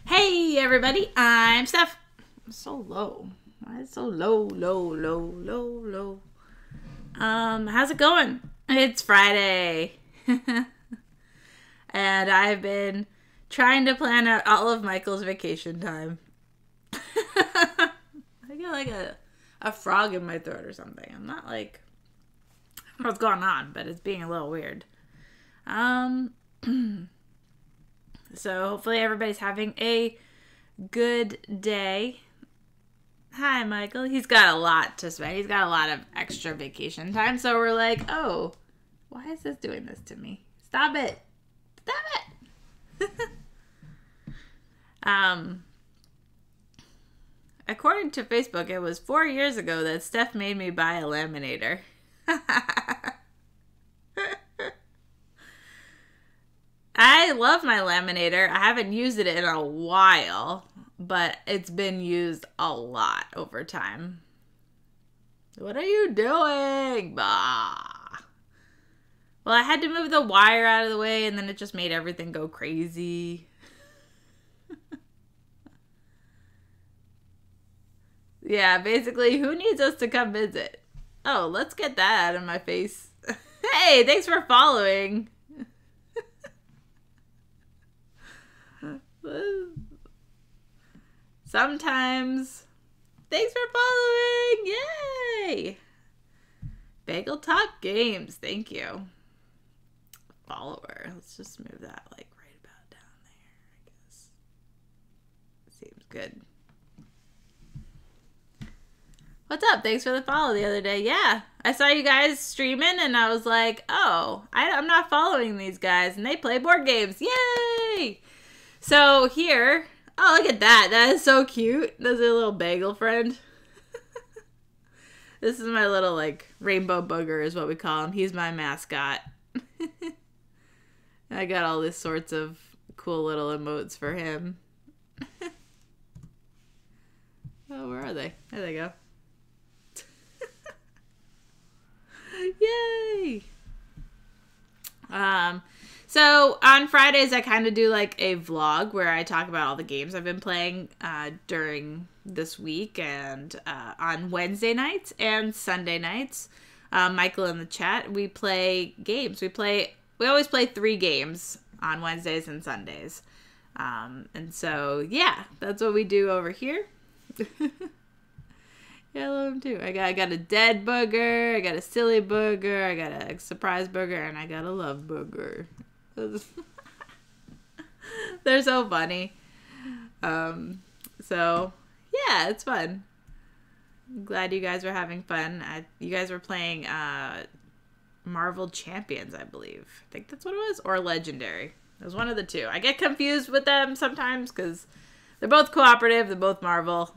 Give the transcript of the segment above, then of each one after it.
Hey everybody, I'm Steph. I'm so low. Why is it so low? How's it going? It's Friday. And I've been trying to plan out all of Michael's vacation time. I got like a frog in my throat or something. I'm not like, I don't know what's going on, but it's being a little weird. So hopefully everybody's having a good day. Hi, Michael. He's got a lot to spend. He's got a lot of extra vacation time. So we're like, oh, why is this doing this to me? Stop it. Stop it. According to Facebook, it was 4 years ago that Steph made me buy a laminator. I love my laminator. I haven't used it in a while, but it's been used a lot over time. What are you doing? Bah. Well, I had to move the wire out of the way, and then it just made everything go crazy. Yeah, basically, who needs us to come visit? Oh, let's get that out of my face. Hey, thanks for following. Sometimes. Thanks for following. Yay. Bagel Talk Games. Thank you. Follower. Let's just move that like right about down there, I guess. Seems good. What's up? Thanks for the follow the other day. Yeah. I saw you guys streaming and I was like, oh, I'm not following these guys and they play board games. Yay! So here, oh, look at that. That is so cute. That's a little bagel friend. This is my little, like, rainbow booger is what we call him. He's my mascot. I got all these sorts of cool little emotes for him. Oh, where are they? There they go. Yay! So on Fridays, I kind of do like a vlog where I talk about all the games I've been playing during this week, and on Wednesday nights and Sunday nights, Michael in the chat, we play games. We always play 3 games on Wednesdays and Sundays. And so, yeah, that's what we do over here. Yeah, I love them too. I got a dead booger, I got a silly booger, I got a surprise booger, and I got a love booger. They're so funny. So, yeah, it's fun. I'm glad you guys were having fun. You guys were playing Marvel Champions, I believe. I think that's what it was. Or Legendary. It was one of the two. I get confused with them sometimes because they're both cooperative. They're both Marvel.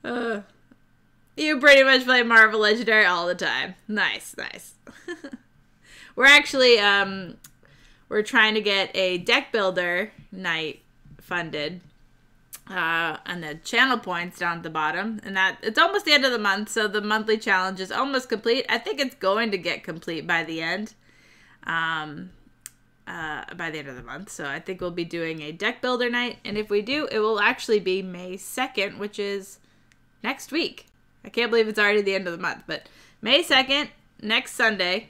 You pretty much play Marvel Legendary all the time. Nice, nice. We're actually, we're trying to get a deck builder night funded. And the channel points down at the bottom. And that it's almost the end of the month, so the monthly challenge is almost complete. I think it's going to get complete by the end. By the end of the month. So I think we'll be doing a deck builder night. And if we do, it will actually be May 2nd, which is next week. I can't believe it's already the end of the month. But May 2nd, next Sunday,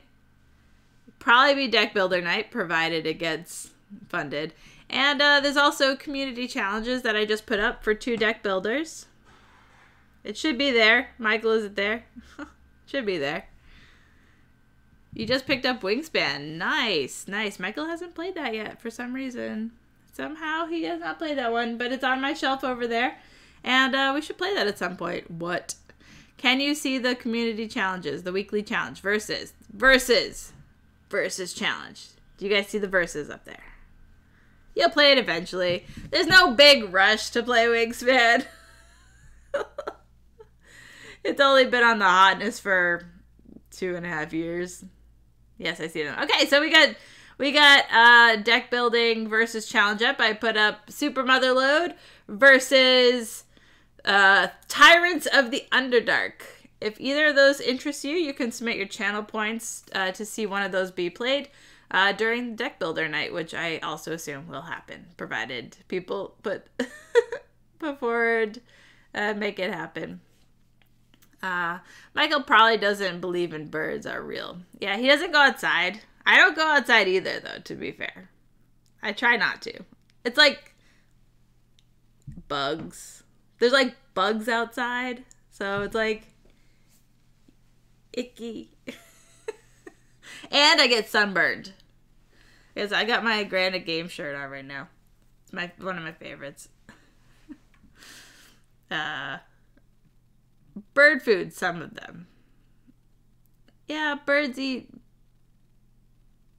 probably be deck builder night, provided it gets funded. And there's also community challenges that I just put up for 2 deck builders. It should be there. Michael, is it there? Should be there. You just picked up Wingspan. Nice, nice. Michael hasn't played that yet for some reason. Somehow he has not played that one, but it's on my shelf over there. And we should play that at some point. What? Can you see the community challenges? The weekly challenge. Versus challenge. Do you guys see the verses up there? You'll play it eventually. There's no big rush to play Wingspan. It's only been on the hotness for 2.5 years. Yes, I see them. Okay, so we got deck building versus challenge up. I put up Super Motherlode versus Tyrants of the Underdark. If either of those interests you, you can submit your channel points to see one of those be played. during deck builder night, which I also assume will happen, provided people put forward, make it happen. Michael probably doesn't believe in birds are real. Yeah, he doesn't go outside. I don't go outside either, though, to be fair. I try not to. It's like bugs. There's like bugs outside, so it's like icky. And I get sunburned. Because I got my Granite Game shirt on right now. It's one of my favorites. Bird food, some of them. Yeah, birds eat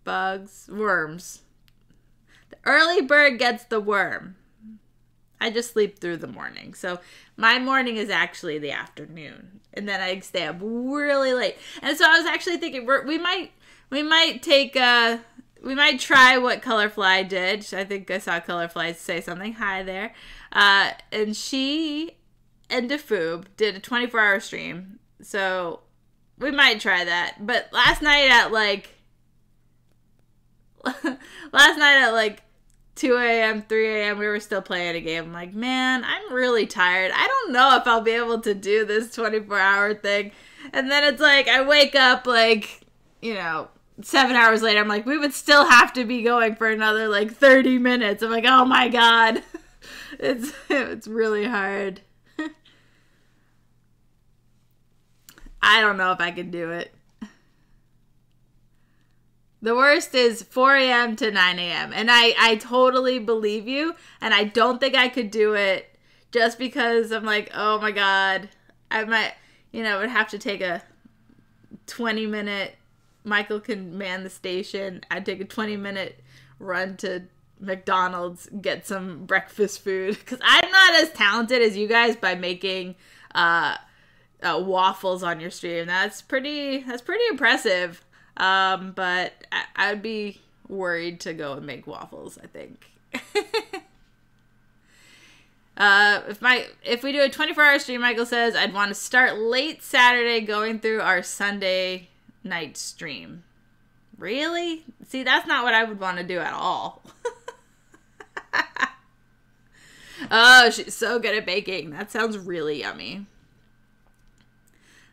bugs, worms. The early bird gets the worm. I just sleep through the morning. So my morning is actually the afternoon. And then I stay up really late. And so I was actually thinking we might try what Colorfly did. I think I saw Colorfly say something. Hi there. And she and DeFoob did a 24-hour stream. So we might try that. But last night at like 2 a.m., 3 a.m., we were still playing a game. I'm like, man, I'm really tired. I don't know if I'll be able to do this 24-hour thing. And then it's like, I wake up like, 7 hours later. I'm like, we would still have to be going for another like 30 minutes. I'm like, oh my God. It's really hard. I don't know if I can do it. The worst is 4 a.m. to 9 a.m. And I totally believe you. And I don't think I could do it just because I'm like, oh my God. I might, would have to take a 20-minute, Michael can man the station. I'd take a 20-minute run to McDonald's, get some breakfast food. Because I'm not as talented as you guys by making waffles on your stream. That's pretty impressive. But I'd be worried to go and make waffles, I think. If we do a 24-hour stream, Michael says, I'd want to start late Saturday going through our Sunday night stream. Really? See, that's not what I would want to do at all. Oh, she's so good at baking. That sounds really yummy.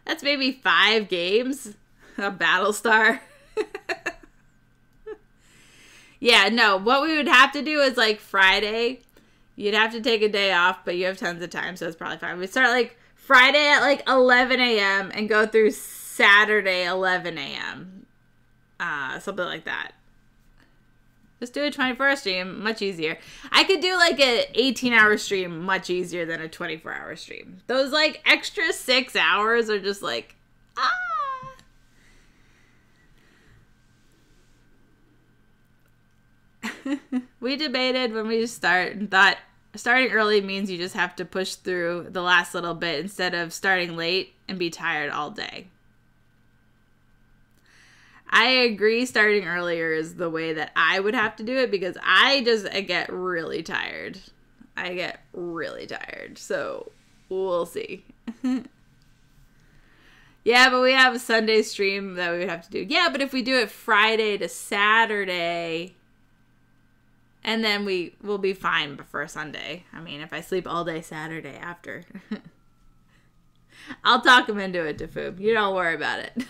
That's maybe 5 games. A Battlestar. Yeah, no, what we would have to do is like Friday. You'd have to take a day off, but you have tons of time, so it's probably fine. We'd start like Friday at like 11 a.m. and go through Saturday 11 a.m. Something like that. Just do a 24-hour stream, much easier. I could do like an 18-hour stream much easier than a 24-hour stream. Those like extra 6 hours are just like, We debated when we start and thought starting early means you just have to push through the last little bit instead of starting late and be tired all day. I agree starting earlier is the way that I would have to do it because I get really tired. I get really tired. So we'll see. Yeah, but we have a Sunday stream that we would have to do. Yeah, but if we do it Friday to Saturday, and then we will be fine before Sunday. I mean, if I sleep all day Saturday after. I'll talk him into it, DeFoob. You don't worry about it.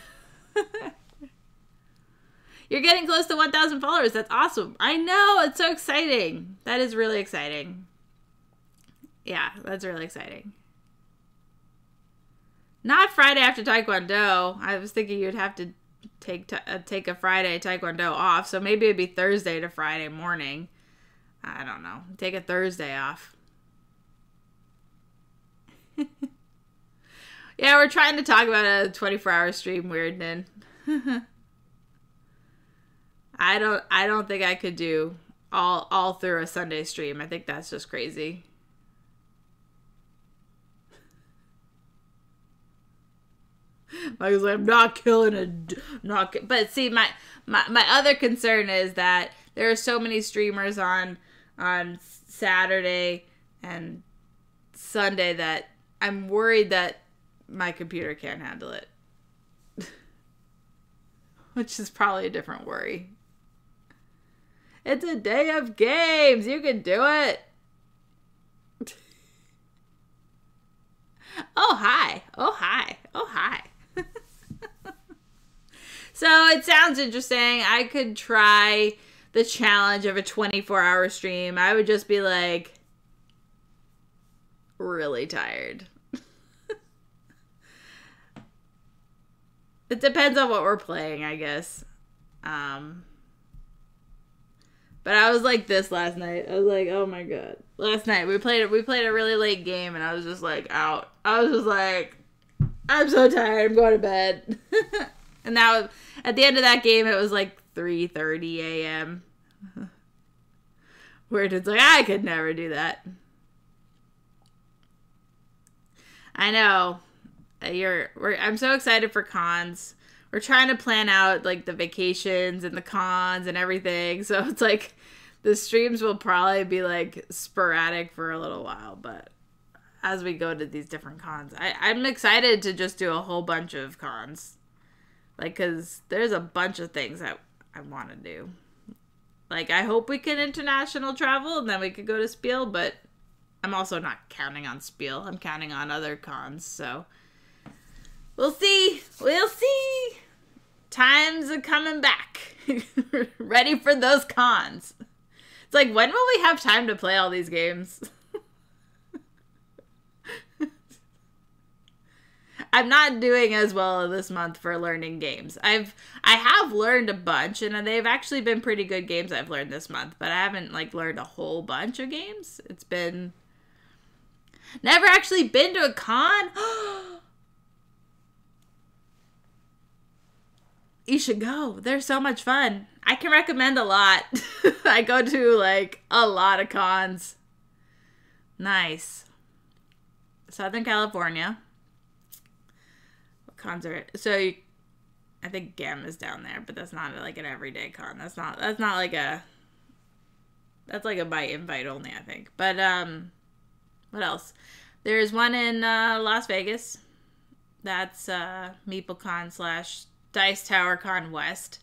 You're getting close to 1,000 followers. That's awesome. I know. It's so exciting. That is really exciting. Yeah, that's really exciting. Not Friday after Taekwondo. I was thinking you'd have to take a Friday Taekwondo off. So maybe it'd be Thursday to Friday morning. I don't know. Take a Thursday off. Yeah, we're trying to talk about a 24-hour stream, Weirdnin. I don't think I could do all through a Sunday stream. I think that's just crazy. Michael's like, I'm not killing but see, my other concern is that there are so many streamers on Saturday and Sunday that I'm worried that my computer can't handle it. Which is probably a different worry. It's a day of games. You can do it. Oh, hi. Oh, hi. Oh, hi. So it sounds interesting. I could try the challenge of a 24-hour stream. I would just be like really tired. It depends on what we're playing, I guess. But I was like this last night. I was like, oh my god. Last night we played a really late game and I was just like out. I was just like, I'm so tired. I'm going to bed. And now at the end of that game it was like 3:30 a.m. Where it's like, I could never do that. I know. I'm so excited for cons. We're trying to plan out like the vacations and the cons and everything. So it's like the streams will probably be like sporadic for a little while, but as we go to these different cons, I'm excited to just do a whole bunch of cons. Like, cause there's a bunch of things that I want to do. Like, I hope we can international travel and then we could go to Spiel, but I'm also not counting on Spiel. I'm counting on other cons, so we'll see. We'll see. Times are coming back. Ready for those cons. It's like, when will we have time to play all these games? I'm not doing as well this month for learning games. I have learned a bunch, and they've actually been pretty good games I've learned this month, but I haven't like learned a whole bunch of games. It's been never actually been to a con. You should go. They're so much fun. I can recommend a lot. I go to like a lot of cons. Nice. Southern California. What cons are it? So I think Gamma's down there, but that's not like an everyday con. That's not like a, that's like a by invite only, I think. But what else? There's one in Las Vegas. That's MeepleCon / Dice Tower Con West.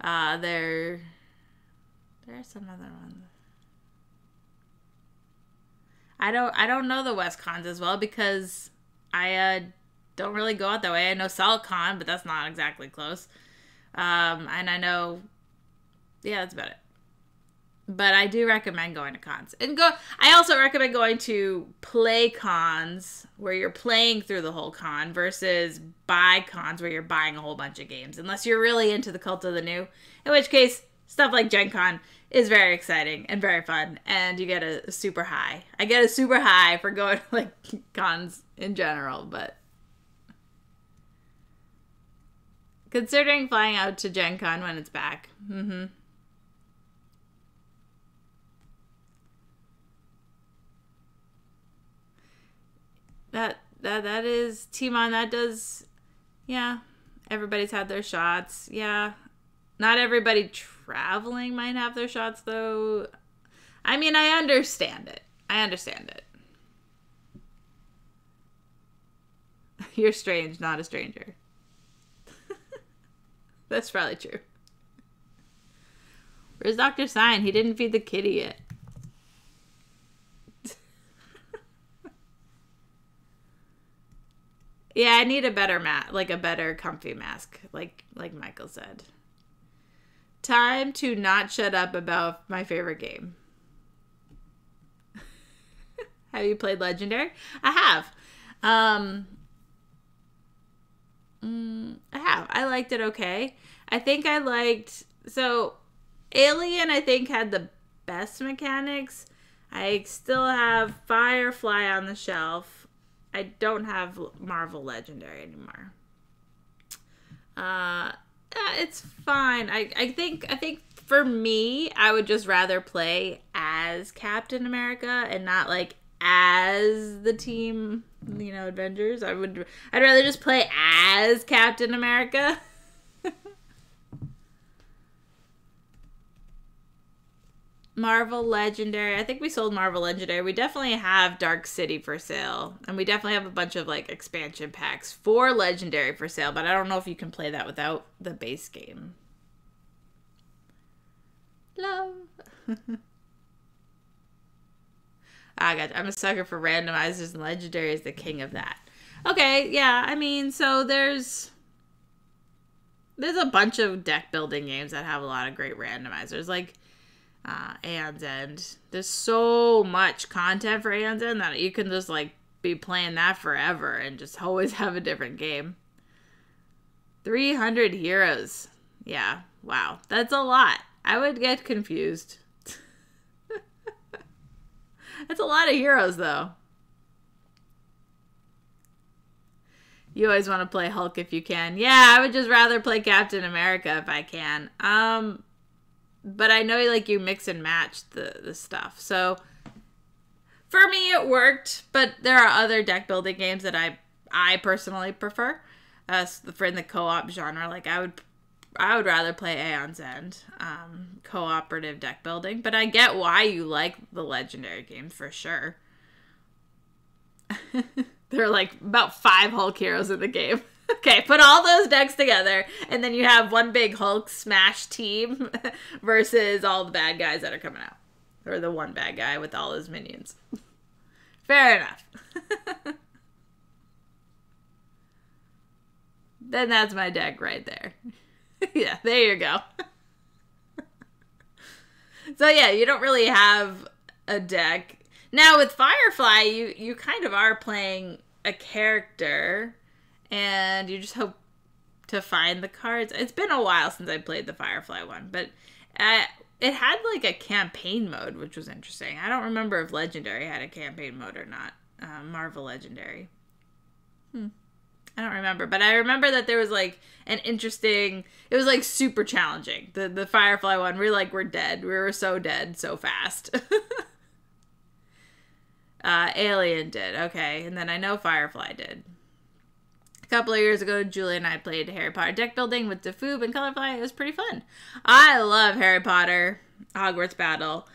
There's some other ones. I don't know the West cons as well because I don't really go out that way. I know SolidCon, but that's not exactly close. And I know, yeah, that's about it. But I do recommend going to cons. I also recommend going to play cons where you're playing through the whole con versus buy cons where you're buying a whole bunch of games. Unless you're really into the Cult of the New. In which case, stuff like Gen Con is very exciting and very fun. And you get a super high. I get a super high for going to like cons in general. But considering flying out to Gen Con when it's back. Mm-hmm. That is Timon. That does, yeah. Everybody's had their shots. Yeah, not everybody traveling might have their shots though. I mean, I understand it. You're strange, not a stranger. That's probably true. Where's Dr. Sign? He didn't feed the kitty yet. Yeah, I need a better mat, like a better comfy mask, like Michael said. Time to not shut up about my favorite game. Have you played Legendary? I have. I have. I liked it okay. I think I liked... So, Alien, I think, had the best mechanics. I still have Firefly on the shelf. I don't have Marvel Legendary anymore. It's fine. I think for me, I would just rather play as Captain America and not like as the team, Avengers. I'd rather just play as Captain America. Marvel Legendary. I think we sold Marvel Legendary. We definitely have Dark City for sale. And we definitely have a bunch of like expansion packs for Legendary for sale. But I don't know if you can play that without the base game. Love. I got. I'm a sucker for randomizers, and Legendary is the king of that. Okay, yeah. I mean, so there's a bunch of deck building games that have a lot of great randomizers, like Aeon's End. There's so much content for Aeon's End that you can just like be playing that forever and just always have a different game. 300 heroes. Yeah, wow, that's a lot. I would get confused. That's a lot of heroes, though. You always want to play Hulk if you can. Yeah, I would just rather play Captain America if I can. But I know like you mix and match the stuff. So for me it worked, but there are other deck building games that I personally prefer. For in the co-op genre, like I would rather play Aeon's End, cooperative deck building. But I get why you like the Legendary games for sure. There are like about 5 Hulk heroes in the game. Okay, put all those decks together, and then you have one big Hulk smash team versus all the bad guys that are coming out. Or the one bad guy with all his minions. Fair enough. Then that's my deck right there. Yeah, there you go. So yeah, you don't really have a deck. Now with Firefly, you kind of are playing a character, and you just hope to find the cards. It's been a while since I played the Firefly one, but it had like a campaign mode, which was interesting. I don't remember if Legendary had a campaign mode or not. Marvel Legendary. I don't remember, but I remember that there was like an interesting, it was like super challenging. The Firefly one, we're dead. We were so dead so fast. Alien did, okay, and then I know Firefly did. A couple of years ago, Julie and I played Harry Potter deck building with Defoob and Colorfly. It was pretty fun. I love Harry Potter, Hogwarts Battle.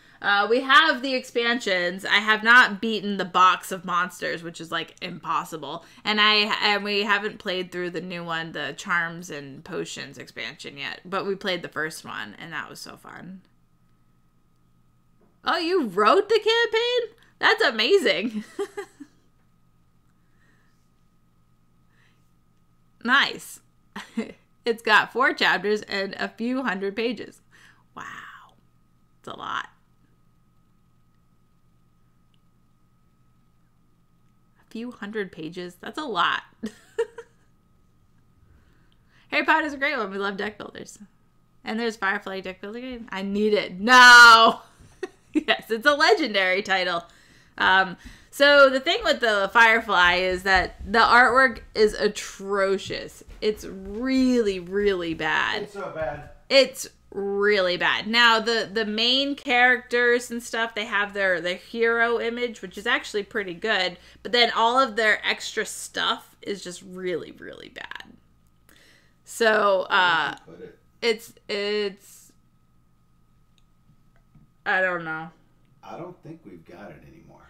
We have the expansions. I have not beaten the box of monsters, which is like impossible. And we haven't played through the new one, the Charms and Potions expansion yet. But we played the first one, and that was so fun. Oh, you wrote the campaign? That's amazing. Nice. It's got 4 chapters and a few hundred pages. Wow. It's a lot. A few hundred pages? That's a lot. Harry Potter is a great one. We love deck builders. And there's Firefly deck building game. I need it. No! Yes, it's a Legendary title. So the thing with the Firefly is that the artwork is atrocious. It's really, really bad. It's so bad. It's really bad. Now, the main characters and stuff, they have their hero image, which is actually pretty good. But then all of their extra stuff is just really, really bad. So, it's I don't know. I don't think we've got it anymore.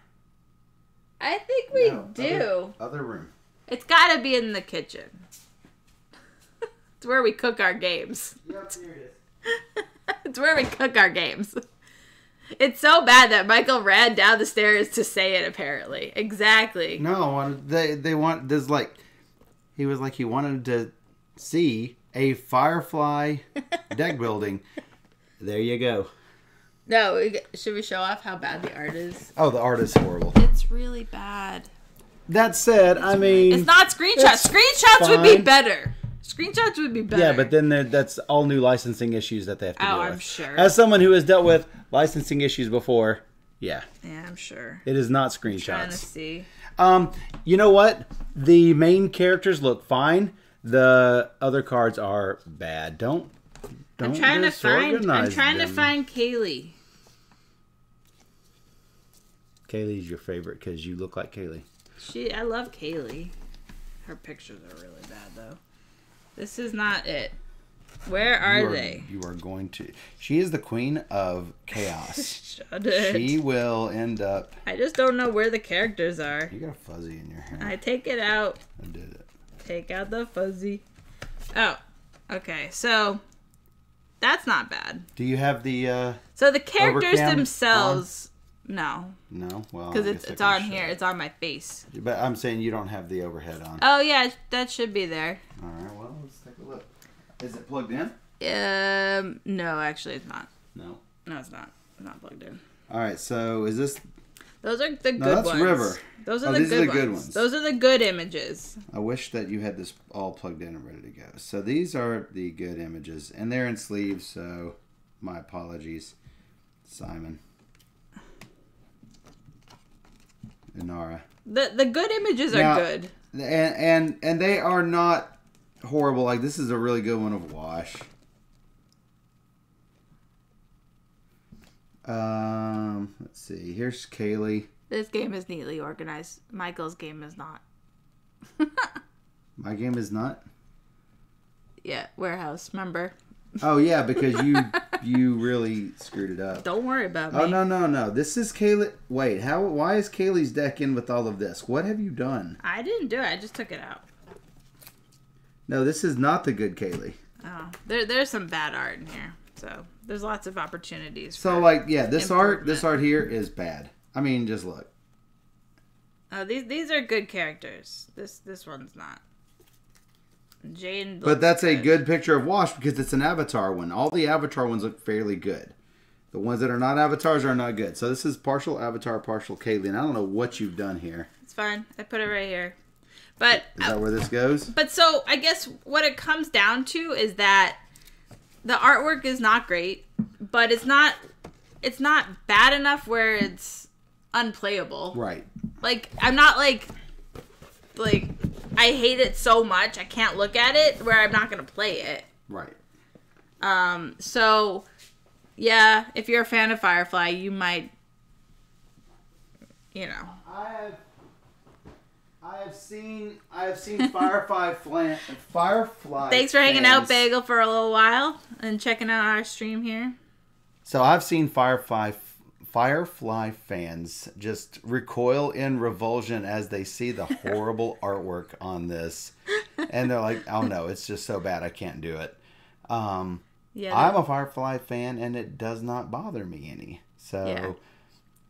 I think we do. Other room. It's got to be in the kitchen. It's where we cook our games. Yep, here it is. It's where we cook our games. It's so bad that Michael ran down the stairs to say it, apparently. Exactly. No, they want, there's like, he was like, he wanted to see a Firefly deck building. There you go. No, should we show off how bad the art is? Oh, the art is horrible. It's really bad. That said, I mean... It's not screenshots. Screenshots would be better. Screenshots would be better. Yeah, but then that's all new licensing issues that they have to deal with. I'm sure. As someone who has dealt with licensing issues before, yeah. Yeah, I'm sure. It is not screenshots. I'm trying to see. You know what? The main characters look fine. The other cards are bad. Don't I'm trying to find them. Kaylee. Kaylee's your favorite because you look like Kaylee. I love Kaylee. Her pictures are really bad though. This is not it. Where are they? You are going to. She is the queen of chaos. Shut it. She will end up. I just don't know where the characters are. You got a fuzzy in your hair. I take it out. I did it. Take out the fuzzy. Oh, okay. So That's not bad. Do you have the So the characters overcam themselves, no. No? Well, Because it's on here. It's on my face. But I'm saying you don't have the overhead on. Oh, yeah. That should be there. All right, well, let's take a look. Is it plugged in? No, actually it's not. No. No, it's not. It's not plugged in. All right, so is this... Those are the good that's ones. River. Those are these the are good ones. Those are the good images. I wish that you had this all plugged in and ready to go. So these are the good images. And they're in sleeves, so my apologies, Simon. And Nara. The good images are good. And they are not horrible. Like, this is a really good one of Wash. Let's see. Here's Kaylee. This game is neatly organized. Michael's game is not. My game is not? Yeah, warehouse. Remember? Oh, yeah, because you really screwed it up. Don't worry about me. Oh, no. This is Kaylee. Wait, why is Kaylee's deck in with all of this? What have you done? I didn't do it. I just took it out. No, this is not the good Kaylee. Oh, there's some bad art in here. So there's lots of opportunities. So, like, yeah, this art here is bad. I mean, just look. Oh, these are good characters. This one's not. Jane. But that's a good picture of Wash because it's an Avatar one. All the Avatar ones look fairly good. The ones that are not Avatars are not good. So this is partial Avatar, partial Kaylee. And I don't know what you've done here. It's fine. I put it right here. But is that where this goes? But so I guess what it comes down to is that the artwork is not great, but it's not bad enough where it's unplayable. Right. Like, I'm not like I hate it so much I can't look at it where I'm not gonna play it. Right. So yeah, if you're a fan of Firefly, you might, you know. I have seen Firefly. Thanks for hanging out, Bagel, for a little while and checking out our stream here. So I've seen Firefly fans just recoil in revulsion as they see the horrible artwork on this, and they're like, "Oh no, it's just so bad, I can't do it." Yeah, I'm a Firefly fan, and it does not bother me any. So, yeah.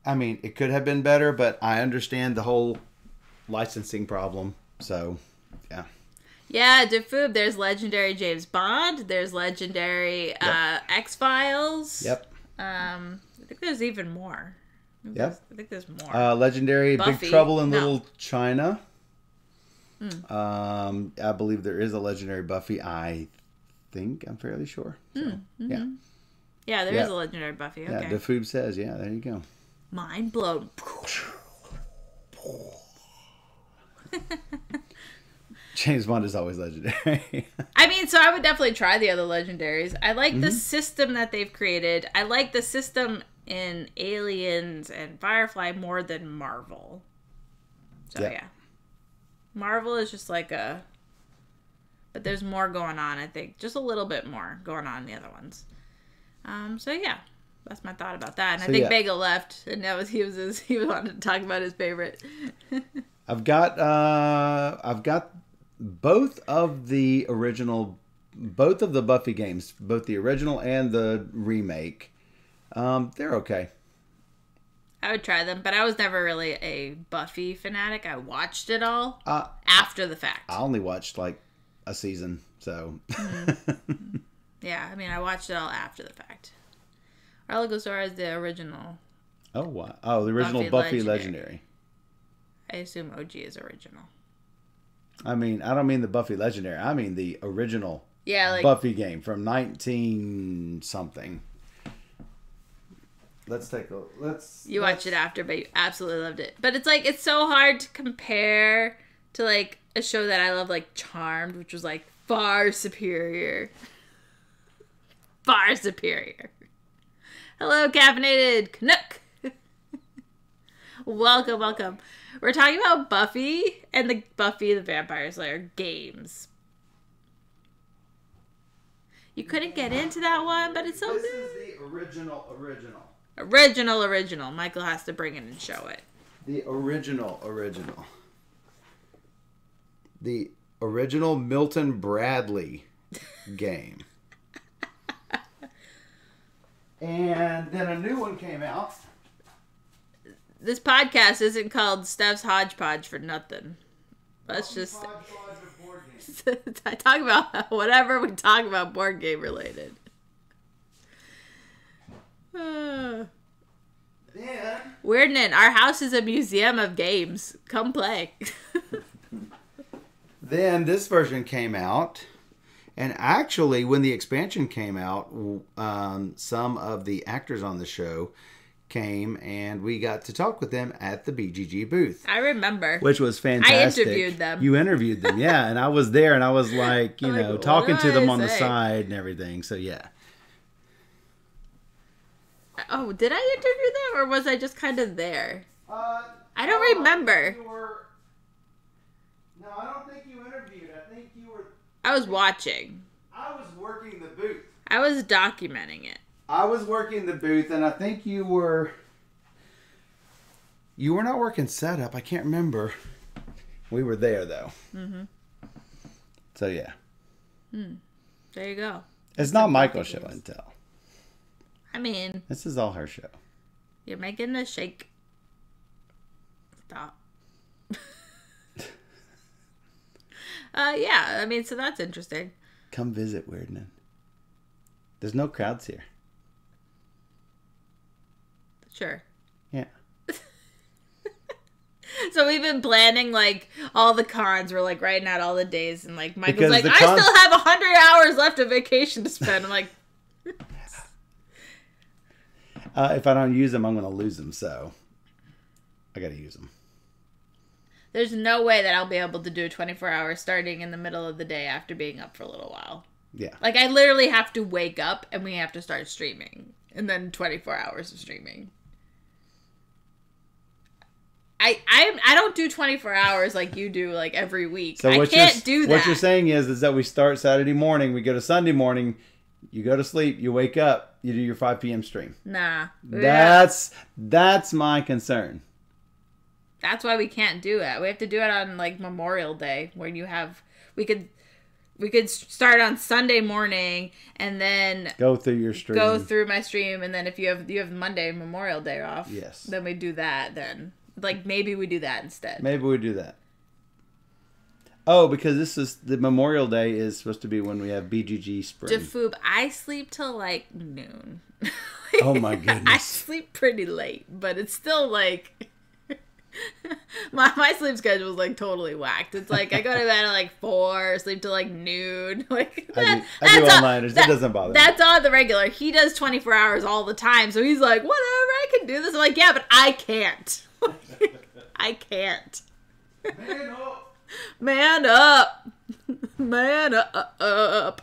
I mean, it could have been better, but I understand the whole licensing problem. So, yeah. Yeah, Defoob, there's legendary James Bond. There's legendary X-Files. Yep. I think there's even more. Yep. I think there's more. Legendary Buffy. Big Trouble in Little China. I believe there is a legendary Buffy. I'm fairly sure. So, yeah. Yeah, there is a legendary Buffy. Okay. Yeah, Defoob says, yeah, there you go. Mind blown. James Bond is always legendary. I mean, so I would definitely try the other legendaries. I like the system that they've created. I like the system in Aliens and Firefly more than Marvel. So, yeah. Marvel is just like a... But there's more going on, I think. Just a little bit more going on in the other ones. So, yeah. That's my thought about that. And I think Bagel left, and that was he wanted to talk about his favorite. I've got both of the Buffy games, both the original and the remake. They're okay. I would try them, but I was never really a Buffy fanatic. I watched it all after the fact. I only watched like a season, so. Yeah, I mean, I watched it all after the fact. Arla Gosora is the original. Oh, wow. Oh, the original Buffy Legendary. I assume OG is original. I mean, I don't mean the Buffy Legendary. I mean the original Buffy game from 19-something. Let's take a... You watched it after, but you absolutely loved it. But it's like, it's so hard to compare to like a show that I love, like Charmed, which was like far superior. Far superior. Hello, caffeinated Canuck. Welcome. We're talking about Buffy and the Buffy the Vampire Slayer games. You couldn't get into that one, but it's so good. This is the original. Original. Michael has to bring it and show it. The original. The original Milton Bradley game. And then a new one came out. This podcast isn't called Steph's Hodgepodge for nothing. Let's just I talk about whatever we talk about board game related. Then Weirdnin, our house is a museum of games. Come play. Then this version came out. And actually, when the expansion came out, some of the actors on the show came and we got to talk with them at the BGG booth. I remember. Which was fantastic. I interviewed them. You interviewed them, yeah. And I was there and I was like, talking to them on the side and everything. So, yeah. Oh, did I interview them or was I just kind of there? I don't remember. No, I don't think you interviewed. I think you were... I was watching. I was working the booth. I was documenting it. I was working the booth, and I think you were... You were not working setup. I can't remember. We were there, though. Mm-hmm. So, yeah. There you go. It's not Michael's show and tell. I mean... This is all her show. You're making a shake. Stop. Yeah, I mean, so that's interesting. Come visit, Weirdnin. There's no crowds here. Sure. Yeah. So we've been planning, like, all the cons. We're, like, writing out all the days. And, like, Michael's Because like, I still have 100 hours left of vacation to spend. I'm like... If I don't use them, I'm going to lose them. So I got to use them. There's no way that I'll be able to do 24 hours starting in the middle of the day after being up for a little while. Yeah. Like, I literally have to wake up and we have to start streaming. And then 24 hours of streaming. I don't do 24 hours like you do, like, every week. So I can't do that. What you're saying is that we start Saturday morning, we go to Sunday morning, you go to sleep, you wake up, you do your 5 p.m. stream. Nah. That's my concern. That's why we can't do it. We have to do it on, like, Memorial Day, where you have... We could start on Sunday morning and then... Go through your stream. Go through my stream, and then if you have Monday, Memorial Day off... Yes. Then we do that, then. Like, maybe we do that instead. Maybe we do that. Oh, because this is... The Memorial Day is supposed to be when we have BGG Spring. Jafoob, I sleep till, like, noon. Oh, my goodness. I sleep pretty late, but it's still, like... my sleep schedule is like totally whacked. It's like I go to bed at like 4, sleep till like noon. Like I do all-nighters. It doesn't bother me. That's on the regular. He does 24 hours all the time, so he's like, whatever, I can do this. I'm like, yeah, but I can't. I can't. Man up. Man up. Man up.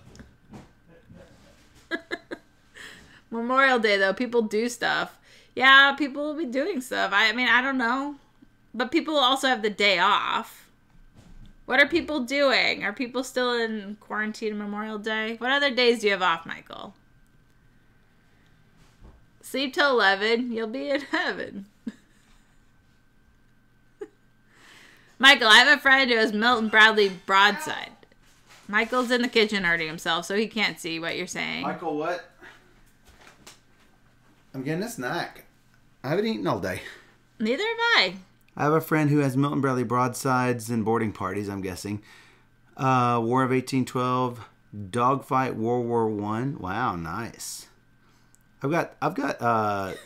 Memorial Day though, people do stuff. Yeah, people will be doing stuff. I mean, I don't know. But people also have the day off. What are people doing? Are people still in quarantine Memorial Day? What other days do you have off, Michael? Sleep till 11. You'll be in heaven. Michael, I have a friend who has Milton Bradley broadside. Michael's in the kitchen hurting himself, so he can't see what you're saying. Michael, what? I'm getting a snack. I haven't eaten all day. Neither have I. I have a friend who has Milton Bradley broadsides and boarding parties, I'm guessing. War of 1812, Dogfight, World War I. Wow, nice. I've got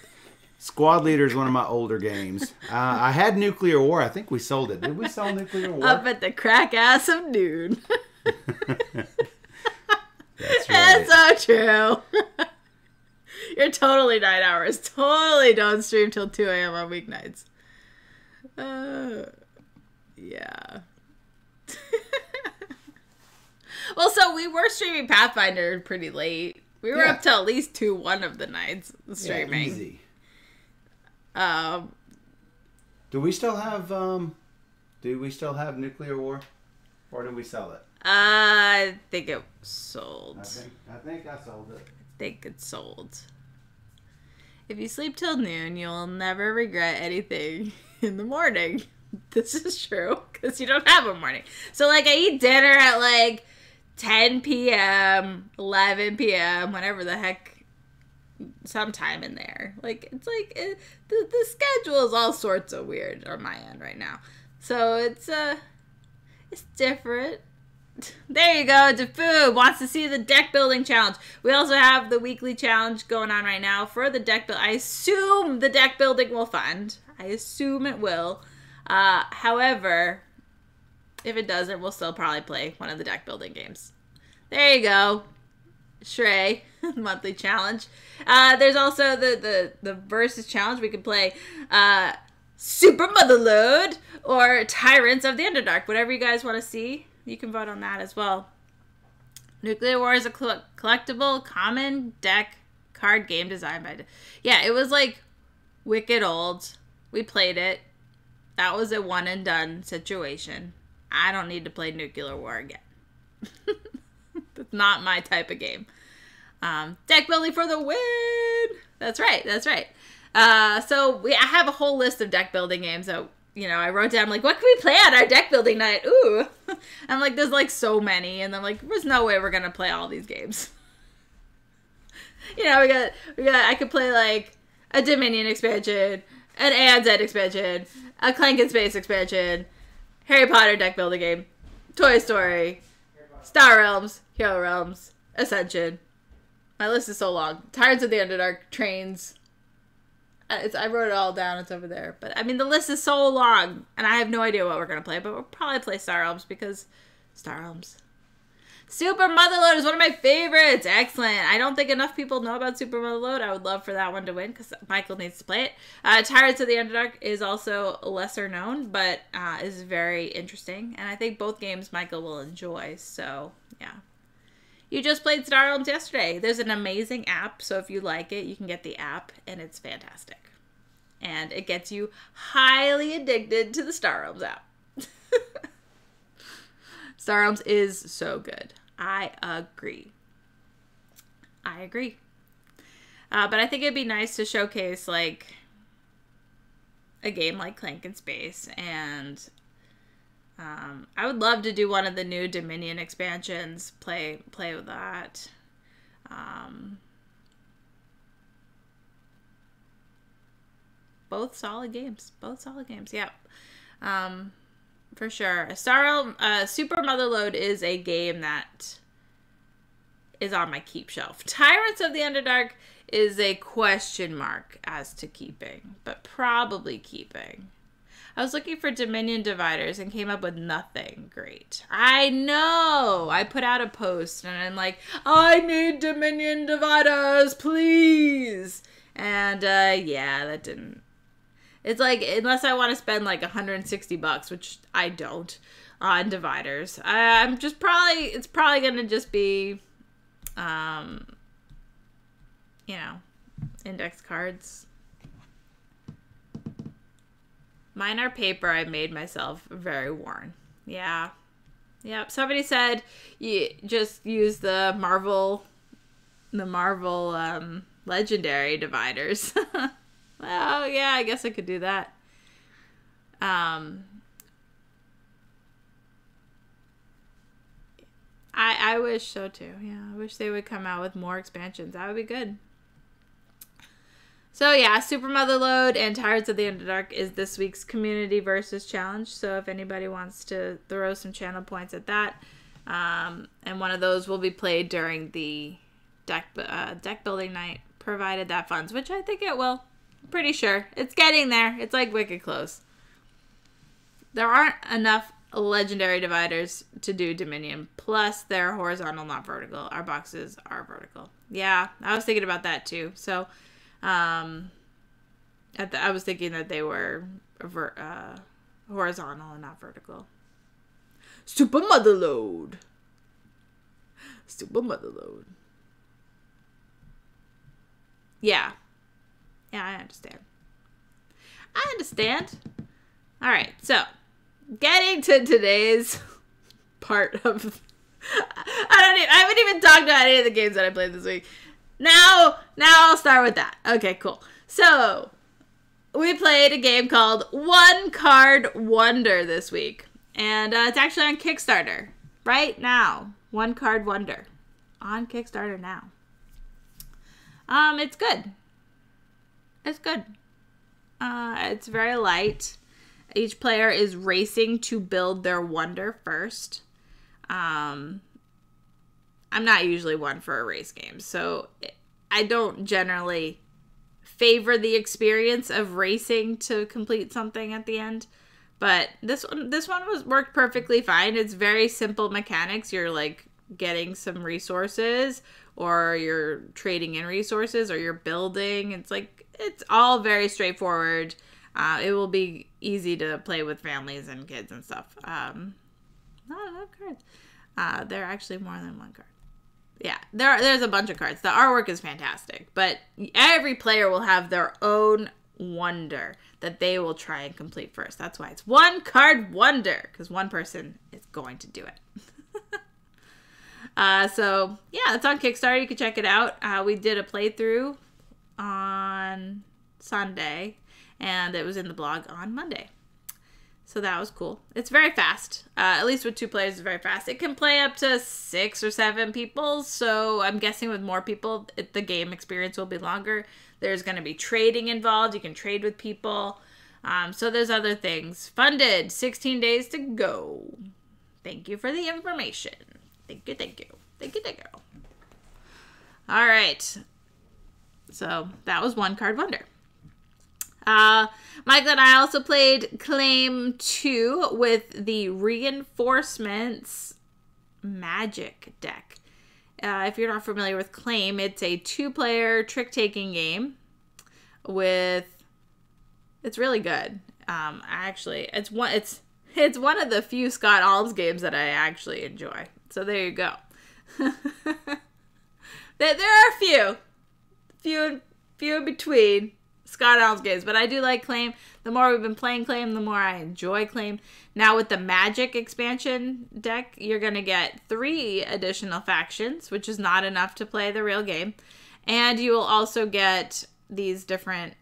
Squad Leader is one of my older games. I had Nuclear War. I think we sold it. Did we sell Nuclear War? Up at the crack ass of noon. That's right. That's so true. You're totally 9 hours. Totally don't stream till 2 a.m. on weeknights. Yeah. Well, so we were streaming Pathfinder pretty late. We were up till at least 2 one of the nights streaming. Yeah, easy. Do we still have Nuclear War? Or did we sell it? I think it sold. I think I sold it. I think it's sold. If you sleep till noon, you'll never regret anything in the morning. This is true, because you don't have a morning. So, like, I eat dinner at, like, 10 p.m., 11 p.m., whenever the heck sometime in there. Like, it's like the schedule is all sorts of weird on my end right now. So it's different. There you go. DeFoo wants to see the deck building challenge. We also have the weekly challenge going on right now for the deck build. I assume the deck building will fund. I assume it will. However, if it doesn't, we'll still probably play one of the deck building games. There you go. Shrey monthly challenge. There's also the versus challenge. We could play Super Motherload or Tyrants of the Underdark. Whatever you guys want to see, you can vote on that as well. Nuclear War is a collectible common deck card game designed by... Yeah, it was like wicked old. We played it. That was a one and done situation. I don't need to play Nuclear War again. That's not my type of game. Deck building for the win! That's right, that's right. So I have a whole list of deck building games that, you know, I wrote down, like, what can we play on our deck building night? Ooh. I'm like, there's like so many, and I'm like, there's no way we're gonna play all these games. You know, we got I could play like a Dominion expansion, an ANZ expansion, a Clank in Space expansion, Harry Potter deck building game, Toy Story, Star Realms, Hero Realms, Ascension. My list is so long. Tyrants of the Underdark, Trains. I wrote it all down. It's over there. But, I mean, the list is so long, and I have no idea what we're going to play, but we'll probably play Star Realms because Star Realms. Super Motherload is one of my favorites. Excellent. I don't think enough people know about Super Motherload. I would love for that one to win because Michael needs to play it. Tyrants of the Underdark is also lesser known, but is very interesting. And I think both games Michael will enjoy. So, yeah. You just played Star Realms yesterday. There's an amazing app, so if you like it, you can get the app, and it's fantastic. And it gets you highly addicted to the Star Realms app. Star Realms is so good. I agree. I agree. But I think it'd be nice to showcase, like, a game like Clank in Space, and I would love to do one of the new Dominion expansions, play with that. Both solid games. Yeah. For sure. Super Motherload is a game that is on my keep shelf. Tyrants of the Underdark is a question mark as to keeping, but probably keeping. I was looking for Dominion dividers and came up with nothing great. I know! I put out a post and I'm like, I need Dominion dividers, please! And, yeah, that didn't... It's like, unless I want to spend like $160, which I don't, on dividers, I'm just it's probably going to just be, you know, index cards. Mine are paper I made myself, very worn. Yeah. Yep. Somebody said you just use the Marvel legendary dividers. Well, yeah, I guess I could do that. I wish so too. Yeah, I wish they would come out with more expansions. That would be good. So yeah, Super Motherload and Tyrants of the Underdark is this week's Community Versus Challenge. So if anybody wants to throw some channel points at that, and one of those will be played during the deck building night, provided that funds, which I think it will. Pretty sure. It's getting there. It's like wicked close. There aren't enough legendary dividers to do Dominion. Plus, they're horizontal, not vertical. Our boxes are vertical. Yeah, I was thinking about that too. So, I was thinking that they were horizontal and not vertical. Super Motherload. Super Motherload. Yeah. Yeah, I understand. All right, so getting to today's part of... I haven't even talked about any of the games that I played this week. Now I'll start with that. Okay, cool. So, we played a game called One Card Wonder this week. And it's actually on Kickstarter right now. One Card Wonder. On Kickstarter now. It's good. It's good. It's very light. Each player is racing to build their wonder first. I'm not usually one for a race game, so I don't generally favor the experience of racing to complete something at the end. But this one worked perfectly fine. It's very simple mechanics. You're like getting some resources, or you're trading in resources, or you're building. It's all very straightforward. It will be easy to play with families and kids and stuff. Not enough cards. There are actually more than one card. Yeah, there's a bunch of cards. The artwork is fantastic, but every player will have their own wonder that they will try and complete first. That's why it's one card wonder, because one person is going to do it. So yeah, it's on Kickstarter. You can check it out. We did a playthrough on Sunday, and it was in the blog on Monday. So that was cool. It's very fast. At least with 2 players, it's very fast. It can play up to 6 or 7 people. So I'm guessing with more people, the game experience will be longer. There's going to be trading involved. You can trade with people. So there's other things. Funded. 16 days to go. Thank you for the information. Thank you, thank you. Thank you, thank you. All right. So that was One Card Wonder. Michael and I also played Claim 2 with the Reinforcements Magic deck. If you're not familiar with Claim, it's a 2-player trick-taking game it's really good. Actually, it's one of the few Scott Alves games that I actually enjoy. So there you go. There are a few in between Scott Alves games, but I do like Claim. The more we've been playing Claim, the more I enjoy Claim. Now with the Magic expansion deck, you're going to get 3 additional factions, which is not enough to play the real game. And you will also get these different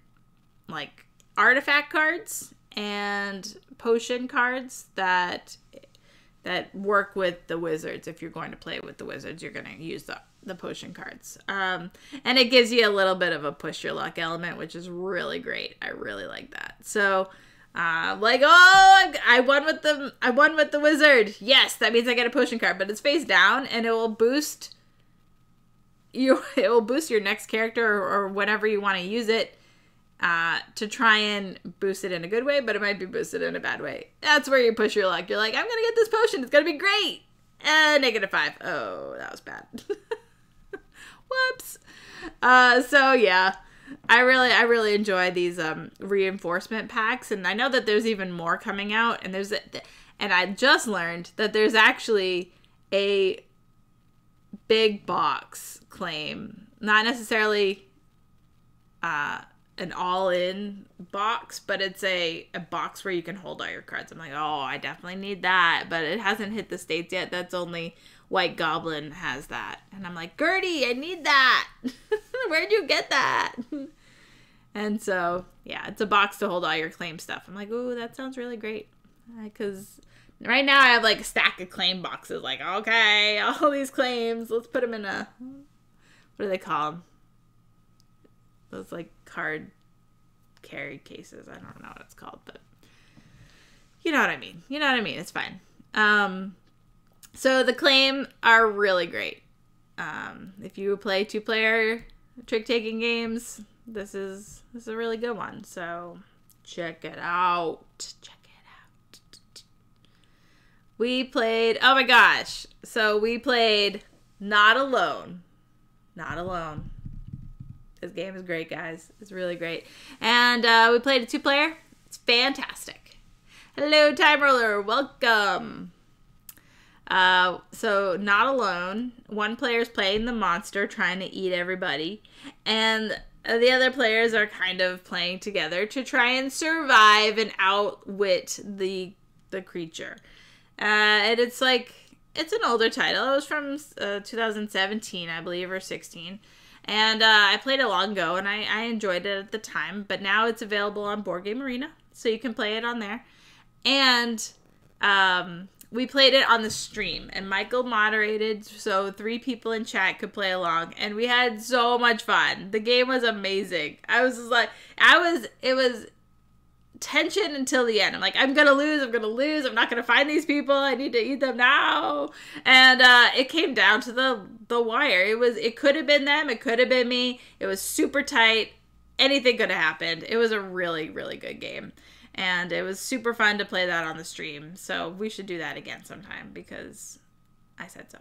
like artifact cards and potion cards that work with the wizards. If you're going to play with the wizards, you're going to use the potion cards. And it gives you a little bit of a push your luck element, which is really great. I really like that. So, I won with the wizard. Yes, that means I get a potion card, but it's face down, and it will boost your next character or whenever you want to use it. To try and boost it in a good way, but it might be boosted in a bad way. That's where you push your luck. You're like, I'm going to get this potion. It's going to be great. -5. Oh, that was bad. Whoops. So yeah, I really enjoy these reinforcement packs, and I know that there's even more coming out, and I just learned that there's actually a big box Claim, not necessarily an all-in box, but it's a box where you can hold all your cards. I'm like, oh, I definitely need that, but it hasn't hit the States yet. That's only White Goblin has that. And I'm like, Gertie, I need that. Where'd you get that? And so, yeah, it's a box to hold all your Claim stuff. I'm like, ooh, that sounds really great. Because right now I have like a stack of Claim boxes. Like, okay, all these Claims, let's put them in what do they call them? Those like card carry cases. I don't know what it's called, but you know what I mean. It's fine. So the Claim are really great. If you play 2-player trick-taking games, this is a really good one. So check it out. We played, oh my gosh. So we played Not Alone. This game is great, guys. It's really great. And we played a 2-player. It's fantastic. Hello, Time Roller. Welcome. So, Not Alone. One player's playing the monster, trying to eat everybody. And the other players are kind of playing together to try and survive and outwit the creature. And it's an older title. It was from 2017, I believe, or 16. And I played it long ago, and I enjoyed it at the time. But now it's available on Board Game Arena, so you can play it on there. And we played it on the stream, and Michael moderated so 3 people in chat could play along, and we had so much fun. The game was amazing. It was tension until the end. I'm like, I'm gonna lose, I'm not gonna find these people, I need to eat them now. And it came down to the wire. It could have been them, it could have been me. It was super tight. Anything could have happened. It was a really, really good game. And it was super fun to play that on the stream. So we should do that again sometime because I said so.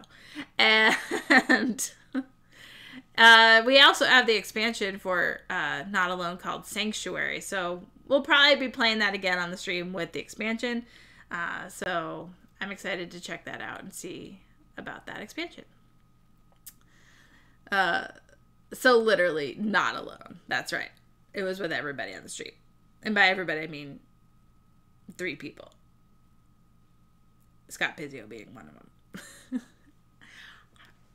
And we also have the expansion for Not Alone called Sanctuary. So we'll probably be playing that again on the stream with the expansion. So I'm excited to check that out and see about that expansion. So literally not alone. That's right. It was with everybody on the street. And by everybody, I mean 3 people. Scott Pizzio being one of them.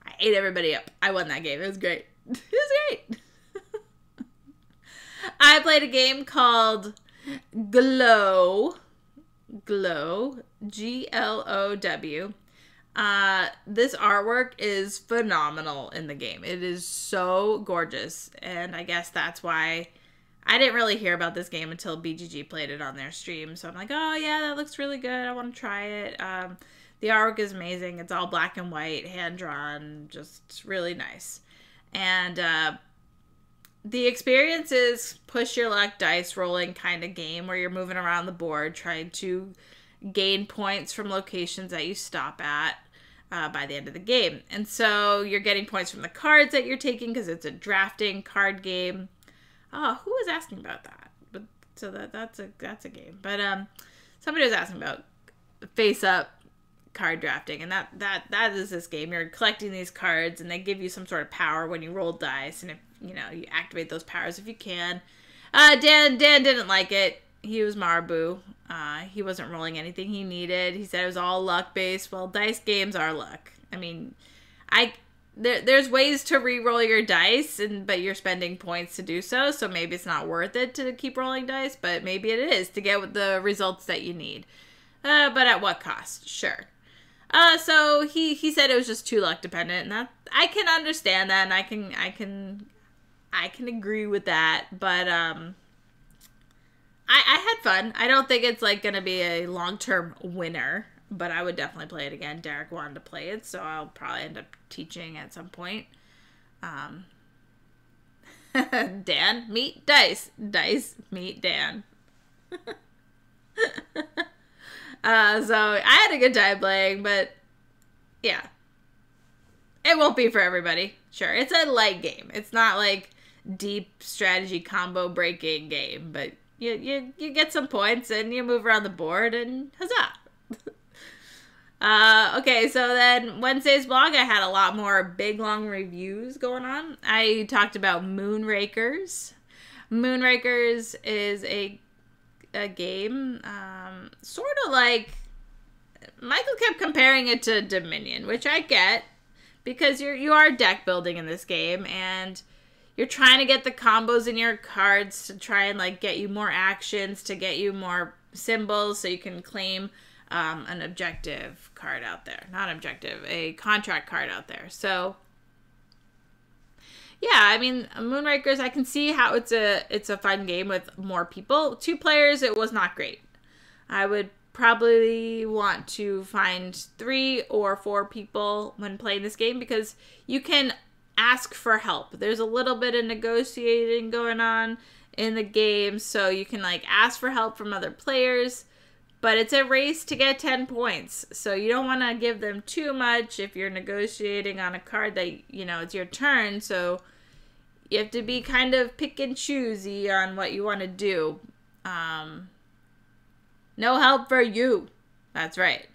I ate everybody up. I won that game. It was great. It was great. I played a game called Glow. Glow. Glow. This artwork is phenomenal in the game. It is so gorgeous. And I guess that's why I didn't really hear about this game until BGG played it on their stream. So I'm like, oh yeah, that looks really good. I want to try it. The artwork is amazing. It's all black and white, hand-drawn, just really nice. And the experience is push your luck dice rolling kind of game where you're moving around the board trying to gain points from locations that you stop at by the end of the game. And so you're getting points from the cards that you're taking because it's a drafting card game. Oh, who was asking about that? But so that's a game. But somebody was asking about face up card drafting, and that is this game. You're collecting these cards, and they give you some sort of power when you roll dice, and if you activate those powers if you can. Dan didn't like it. He was Marabou. He wasn't rolling anything he needed. He said it was all luck based. Well, dice games are luck. I mean, there's ways to re-roll your dice, but you're spending points to do so, so maybe it's not worth it to keep rolling dice, but maybe it is to get the results that you need. But at what cost? Sure. So he said it was just too luck dependent, and that I can understand that, and I can agree with that, but I had fun. I don't think it's like gonna be a long-term winner, but I would definitely play it again. Derek wanted to play it, so I'll probably end up teaching at some point. Dan, meet Dice. Dice, meet Dan. So I had a good time playing, but yeah. It won't be for everybody. Sure, it's a light game. It's not like deep strategy combo breaking game, but you get some points and you move around the board and huzzah. Okay, so then Wednesday's vlog, I had a lot more big, long reviews going on. I talked about Moonrakers. Moonrakers is a game, sort of like, Michael kept comparing it to Dominion, which I get, because you are deck building in this game, and you're trying to get the combos in your cards to try and like get you more actions, to get you more symbols so you can claim an objective card out there. Not objective, a contract card out there. So yeah, I mean, Moonrakers, I can see how it's a fun game with more people. 2 players, it was not great. I would probably want to find 3 or 4 people when playing this game, because you can ask for help. There's a little bit of negotiating going on in the game, so you can like ask for help from other players, but it's a race to get 10 points. So you don't want to give them too much if you're negotiating on a card that, it's your turn. So you have to be kind of pick and choosy on what you want to do. No help for you. That's right.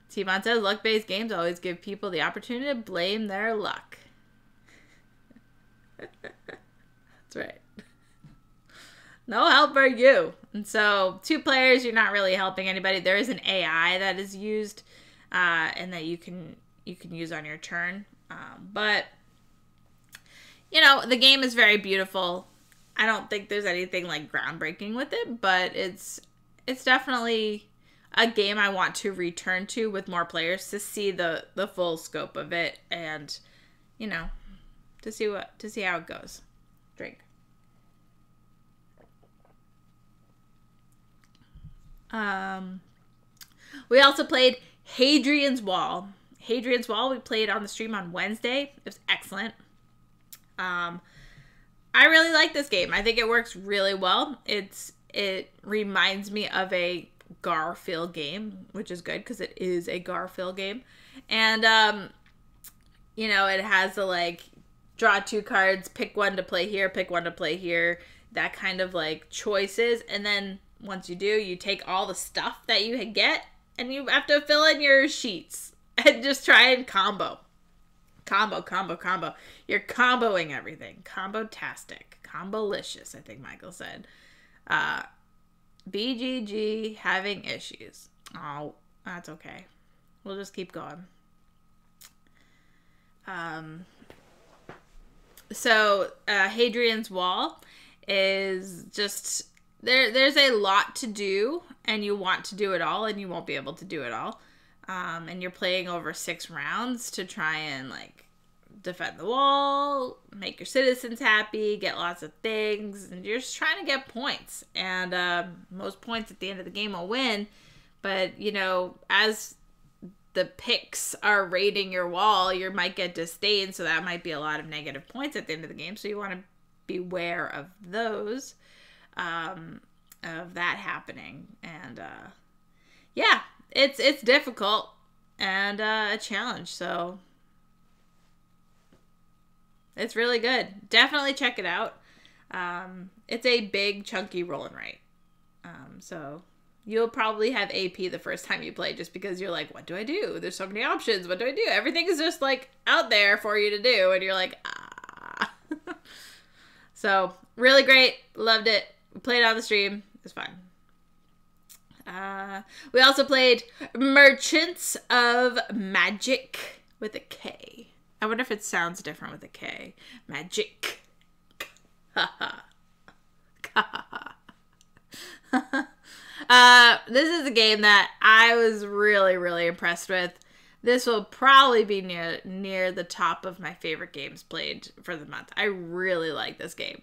T-Mon says, luck-based games always give people the opportunity to blame their luck. That's right. No help for you. And so 2 players, you're not really helping anybody. There is an AI that is used and that you can use on your turn. But, the game is very beautiful. I don't think there's anything like groundbreaking with it, but it's definitely a game I want to return to with more players to see the full scope of it, and you know, to see how it goes. Drink. We also played Hadrian's Wall. Hadrian's Wall we played on the stream on Wednesday. It was excellent. I really like this game. I think it works really well. It reminds me of a Garfield game, which is good because it is a Garfield game. And you know, it has the like draw 2 cards, pick one to play here, pick one to play here, that kind of like choices. And then once you do, you take all the stuff that you get and you have to fill in your sheets and just try and combo. Combo. You're comboing everything. Combo-tastic. Combo-licious, I think Michael said. BGG having issues. Oh, that's okay. We'll just keep going. So Hadrian's Wall is just... There's a lot to do, and you want to do it all, and you won't be able to do it all. And you're playing over 6 rounds to try and, like, defend the wall, make your citizens happy, get lots of things, and you're just trying to get points. And most points at the end of the game will win. But, you know, as the picks are raiding your wall, you might get disdain, so that might be a lot of negative points at the end of the game. So you want to beware of those, of that happening. And, yeah. It's difficult and a challenge, so it's really good. Definitely check it out. It's a big, chunky roll and write. So you'll probably have AP the first time you play just because you're like, what do I do? There's so many options. What do I do? Everything is just like out there for you to do, and you're like, ah. So really great. Loved it. We played it on the stream. It was fun. We also played Merchants of Magic with a K. I wonder if it sounds different with a K. Magic. This is a game that I was really, really impressed with. This will probably be near the top of my favorite games played for the month. I really like this game.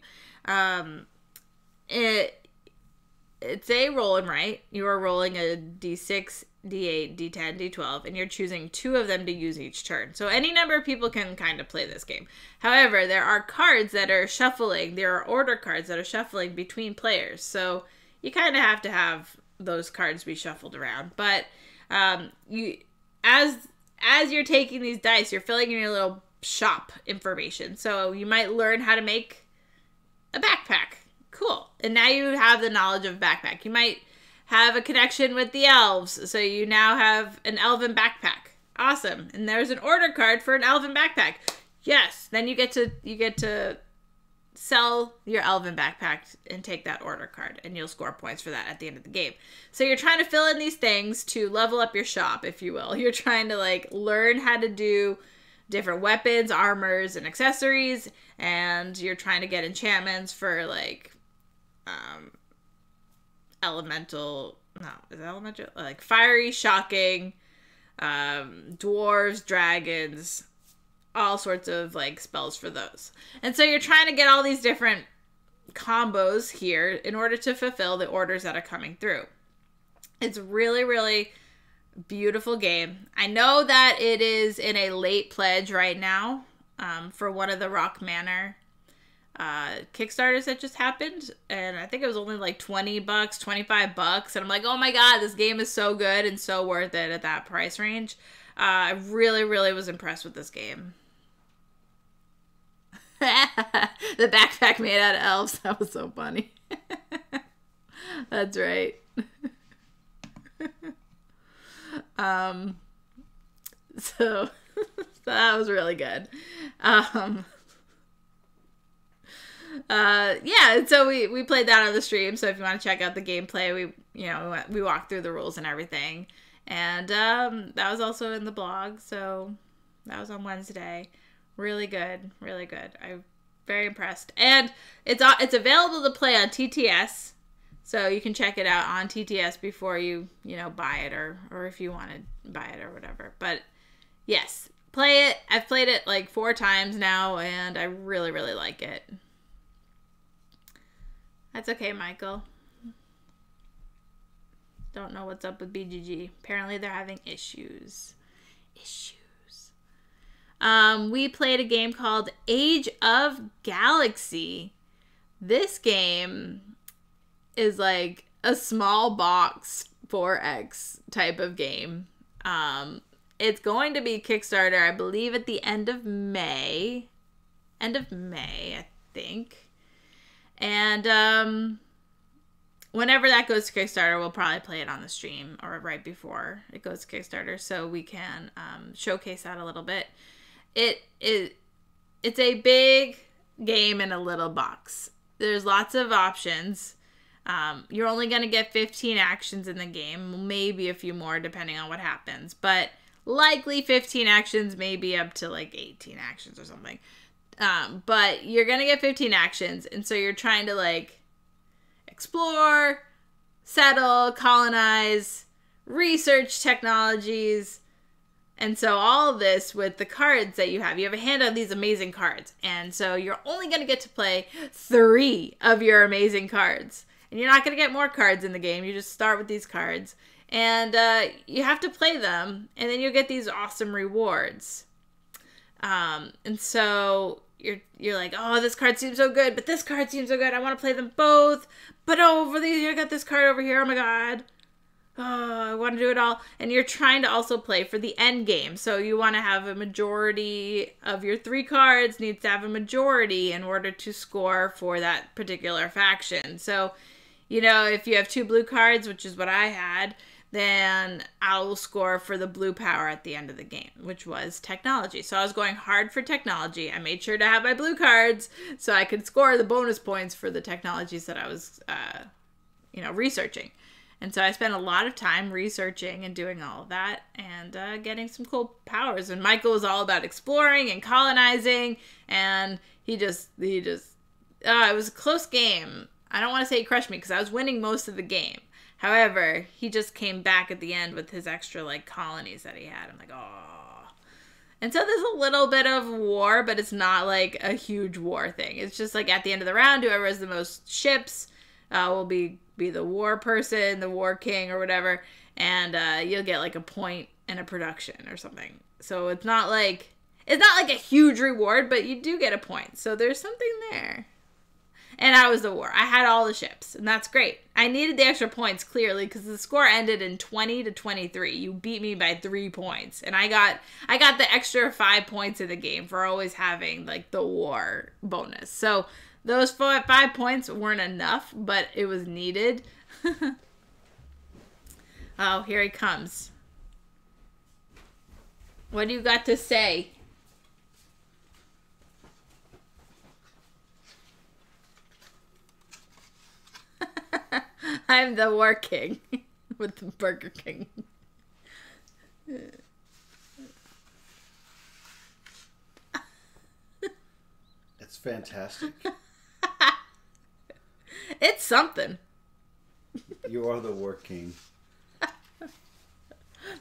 It's a roll and write. You are rolling a d6, d8, d10, d12, and you're choosing 2 of them to use each turn. So any number of people can kind of play this game. However, there are cards that are shuffling. There are order cards that are shuffling between players. So you kind of have to have those cards be shuffled around. But you, as you're taking these dice, you're filling in your little shop information. So you might learn how to make a backpack. Cool. And now you have the knowledge of backpack. You might have a connection with the elves, so you now have an elven backpack. Awesome. And there's an order card for an elven backpack. Yes. Then you get to sell your elven backpack and take that order card, and you'll score points for that at the end of the game. So you're trying to fill in these things to level up your shop, if you will. You're trying to like learn how to do different weapons, armors, and accessories, and you're trying to get enchantments for like like fiery, shocking, dwarves, dragons, all sorts of like spells for those. And so you're trying to get all these different combos here in order to fulfill the orders that are coming through. It's really, really beautiful game. I know that it is in a late pledge right now for one of the Rock Manor Kickstarters that just happened, and I think it was only like $20, $25, and I'm like, oh my god, this game is so good and so worth it at that price range. I really, really was impressed with this game. The backpack made out of elves. That was so funny. That's right. So that was really good. Yeah, so we played that on the stream, so if you want to check out the gameplay, we walked through the rules and everything. And that was also in the blog, so that was on Wednesday. Really good, really good. I'm very impressed. And it's available to play on TTS, So you can check it out on TTS before you buy it, or if you want to buy it or whatever. But yes, play it. I've played it like 4 times now, and I really, really like it. That's okay, Michael. Don't know what's up with BGG. Apparently they're having issues. We played a game called Age of Galaxy. This game is like a small box 4X type of game. It's going to be Kickstarter, I believe, at the end of May. I think. And whenever that goes to Kickstarter, we'll probably play it on the stream or right before it goes to Kickstarter, so we can showcase that a little bit. It's a big game in a little box. There's lots of options. You're only going to get 15 actions in the game, maybe a few more depending on what happens, but likely 15 actions, maybe up to like 18 actions or something. But you're going to get 15 actions, and so you're trying to like explore, settle, colonize, research technologies. And so all of this with the cards that you have a hand of these amazing cards. And so you're only going to get to play 3 of your amazing cards. And you're not going to get more cards in the game. You just start with these cards. And you have to play them. And then you'll get these awesome rewards. And so you're like, oh, this card seems so good. But this card seems so good. I want to play them both. But over these, I got this card over here. Oh my god. Oh, I want to do it all. And you're trying to also play for the end game. So you want to have a majority of your 3 cards needs to have a majority in order to score for that particular faction. So, if you have 2 blue cards, which is what I had, then I will score for the blue power at the end of the game, which was technology. So I was going hard for technology. I made sure to have my blue cards so I could score the bonus points for the technologies that I was, researching. And so I spent a lot of time researching and doing all of that and getting some cool powers. And Michael was all about exploring and colonizing. And it was a close game. I don't want to say he crushed me because I was winning most of the game. However, he just came back at the end with his extra like colonies that he had. I'm like, oh. And so there's a little bit of war, but it's not like a huge war thing. It's just like at the end of the round, whoever has the most ships will be the war person, the war king or whatever, and you'll get like a point and a production or something. So it's not like a huge reward, but you do get a point. So there's something there. And I was the war. I had all the ships, and that's great. I needed the extra points clearly because the score ended in 20-23. You beat me by 3 points, and I got the extra 5 points in the game for always having like the war bonus. So those 5 points weren't enough, but it was needed. Oh, here he comes. What do you got to say? I'm the war king with the Burger King. That's fantastic. It's something. You are the war king.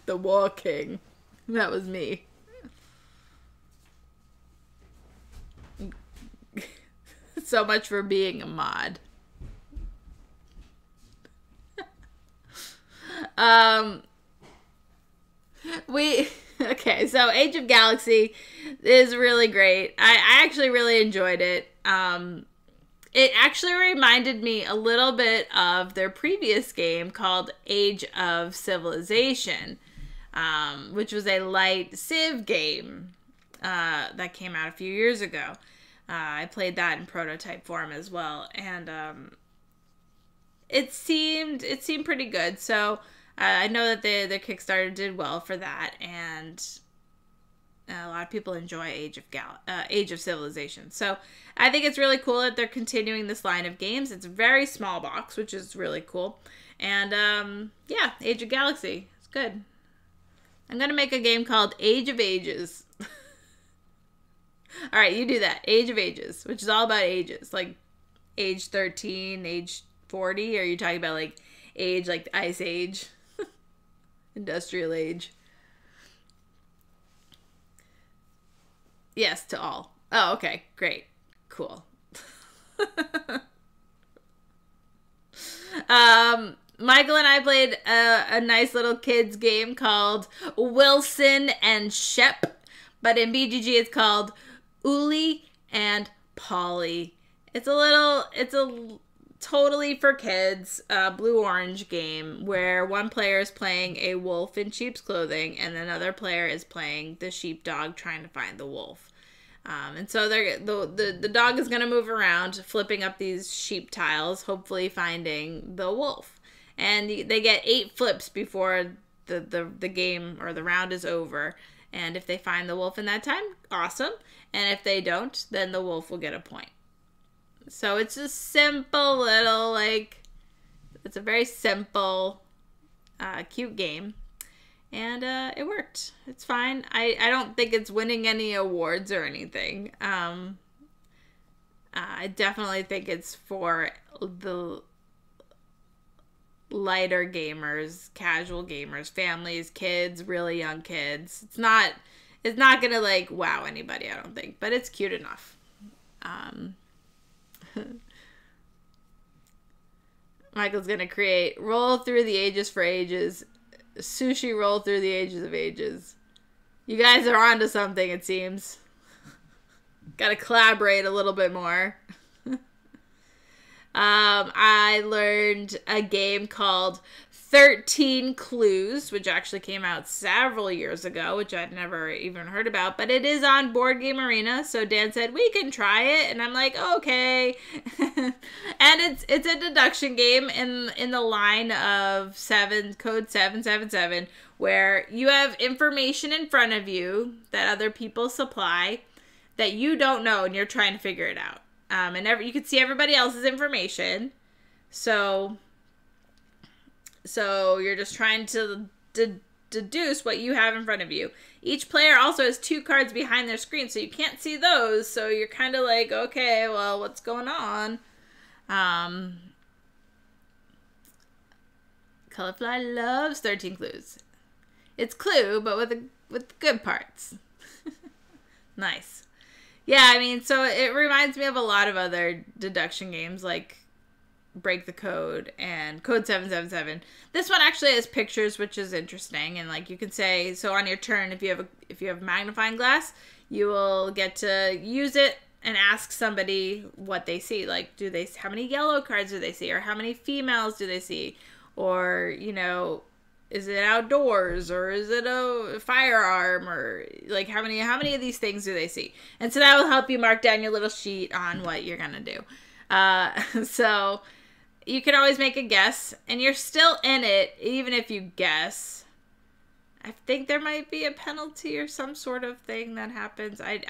The war king. That was me. So much for being a mod. Okay, so Age of Galaxy is really great. I actually really enjoyed it. It actually reminded me a little bit of their previous game called Age of Civilization, which was a light Civ game that came out a few years ago. I played that in prototype form as well, and it seemed pretty good. So I know that their Kickstarter did well for that, and a lot of people enjoy Age of Civilization. So I think it's really cool that they're continuing this line of games. It's a very small box, which is really cool. And yeah, Age of Galaxy. It's good. I'm going to make a game called Age of Ages. All right, you do that. Age of Ages, which is all about ages. Like age 13, age 40? Or are you talking about like age, like the Ice Age? Industrial age? Yes, to all. Oh, okay. Great. Cool. Michael and I played a nice little kids game called Wilson and Shep, but in BGG it's called Uli and Polly. It's a totally for kids, blue-orange game where one player is playing a wolf in sheep's clothing and another player is playing the sheepdog trying to find the wolf. And so the dog is going to move around, flipping up these sheep tiles, hopefully finding the wolf. And they get 8 flips before the game or the round is over. And if they find the wolf in that time, awesome. And if they don't, then the wolf will get a point. So it's a simple little, like, it's a very simple, cute game. And it worked. It's fine. I don't think it's winning any awards or anything. I definitely think it's for the lighter gamers, casual gamers, families, kids, really young kids. It's not gonna like wow anybody, I don't think, but it's cute enough. Michael's gonna create roll through the ages for ages, sushi roll through the ages of ages. You guys are onto something, it seems. Gotta collaborate a little bit more. I learned a game called 13 Clues, which actually came out several years ago, which I'd never even heard about, but it is on Board Game Arena, so Dan said, we can try it, and I'm like, okay. And it's a deduction game in the line of code 777, where you have information in front of you that other people supply that you don't know, and you're trying to figure it out. And you can see everybody else's information. So you're just trying to deduce what you have in front of you. Each player also has 2 cards behind their screen, so you can't see those. So you're kind of like, okay, well, what's going on? Colorfly loves 13 Clues. It's Clue, but with good parts. Nice. Yeah, I mean, so it reminds me of a lot of other deduction games like Break the Code and Code 777. This one actually has pictures, which is interesting, and like you can say, so on your turn, if you have a magnifying glass, you will get to use it and ask somebody what they see. Like, how many yellow cards do they see, or how many females do they see, or is it outdoors, or is it a firearm, or like how many of these things do they see? And so that will help you mark down your little sheet on what you're gonna do. So you can always make a guess, and you're still in it even if you guess. I think there might be a penalty or some sort of thing that happens. I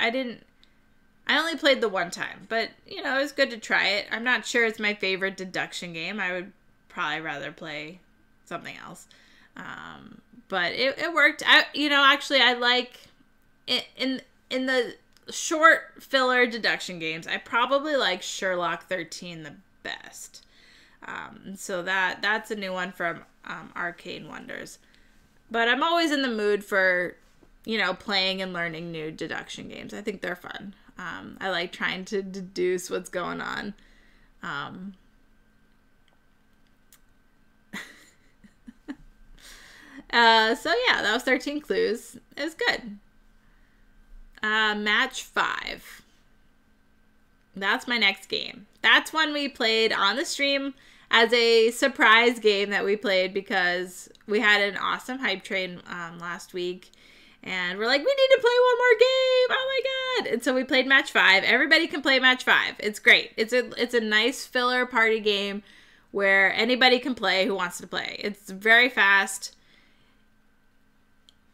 only played the one time, but it was good to try it. I'm not sure it's my favorite deduction game. I would probably rather play something else. But it worked. Actually, I like it in the short filler deduction games. I probably like Sherlock 13 the best. So that's a new one from Arcane Wonders. But I'm always in the mood for playing and learning new deduction games. I think they're fun. I like trying to deduce what's going on. So yeah, that was 13 Clues. It was good. Match 5. That's my next game. That's one we played on the stream as a surprise game that we played because we had an awesome hype train last week. And we're like, we need to play one more game. Oh my God. And so we played Match 5. Everybody can play Match 5. It's great. It's a nice filler party game where anybody can play who wants to play. It's very fast.